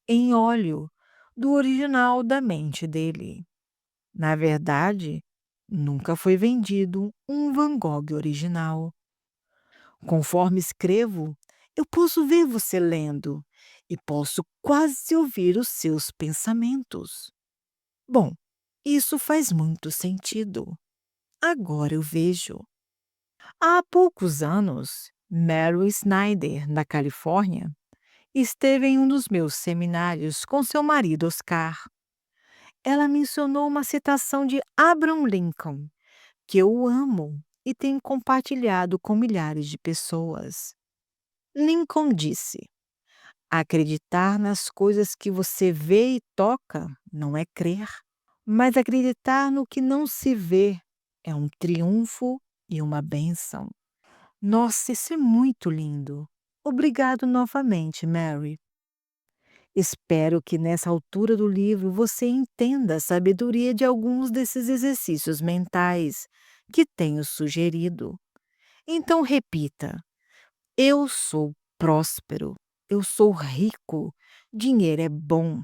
em óleo, do original da mente dele. Na verdade, nunca foi vendido um Van Gogh original. Conforme escrevo, eu posso ver você lendo e posso quase ouvir os seus pensamentos. Bom, isso faz muito sentido. Agora eu vejo. Há poucos anos, Mary Snyder, na Califórnia, esteve em um dos meus seminários com seu marido Oscar. Ela mencionou uma citação de Abraham Lincoln, que eu amo e tenho compartilhado com milhares de pessoas. Lincoln disse: acreditar nas coisas que você vê e toca não é crer, mas acreditar no que não se vê é um triunfo e uma bênção. Nossa, isso é muito lindo. Obrigado novamente, Mary. Espero que nessa altura do livro você entenda a sabedoria de alguns desses exercícios mentais que tenho sugerido. Então repita: eu sou próspero, eu sou rico, dinheiro é bom.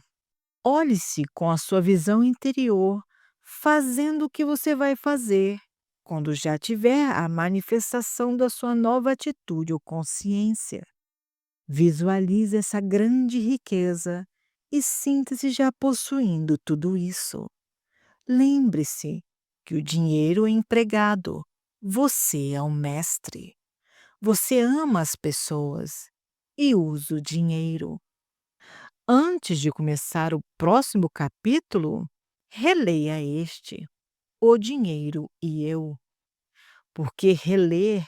Olhe-se com a sua visão interior, fazendo o que você vai fazer quando já tiver a manifestação da sua nova atitude ou consciência. Visualize essa grande riqueza e sinta-se já possuindo tudo isso. Lembre-se que o dinheiro é empregado, você é o mestre. Você ama as pessoas e usa o dinheiro. Antes de começar o próximo capítulo, releia este, O Dinheiro e Eu, porque reler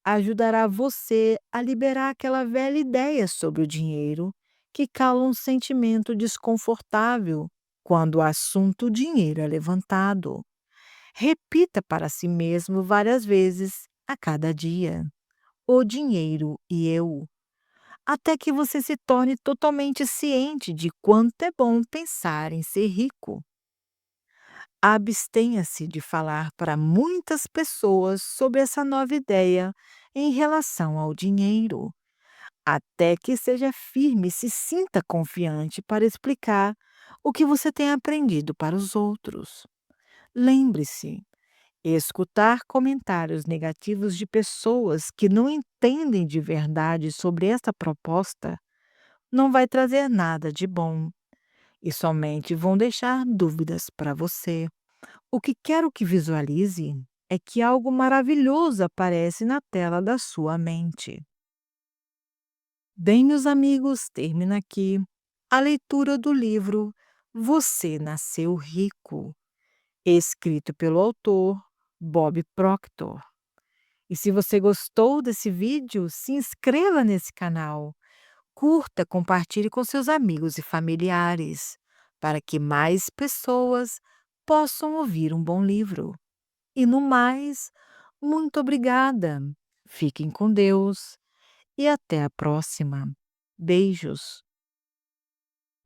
ajudará você a liberar aquela velha ideia sobre o dinheiro que causa um sentimento desconfortável quando o assunto dinheiro é levantado. Repita para si mesmo várias vezes a cada dia: O dinheiro e eu, até que você se torne totalmente ciente de quanto é bom pensar em ser rico. Abstenha-se de falar para muitas pessoas sobre essa nova ideia em relação ao dinheiro, até que seja firme e se sinta confiante para explicar o que você tem aprendido para os outros. Lembre-se, escutar comentários negativos de pessoas que não entendem de verdade sobre esta proposta não vai trazer nada de bom e somente vão deixar dúvidas para você. O que quero que visualize é que algo maravilhoso aparece na tela da sua mente. Bem, meus amigos, termina aqui a leitura do livro Você Nasceu Rico, escrito pelo autor Bob Proctor. E se você gostou desse vídeo, se inscreva nesse canal, curta, compartilhe com seus amigos e familiares, para que mais pessoas possam ouvir um bom livro. E no mais, muito obrigada. Fiquem com Deus e até a próxima. Beijos.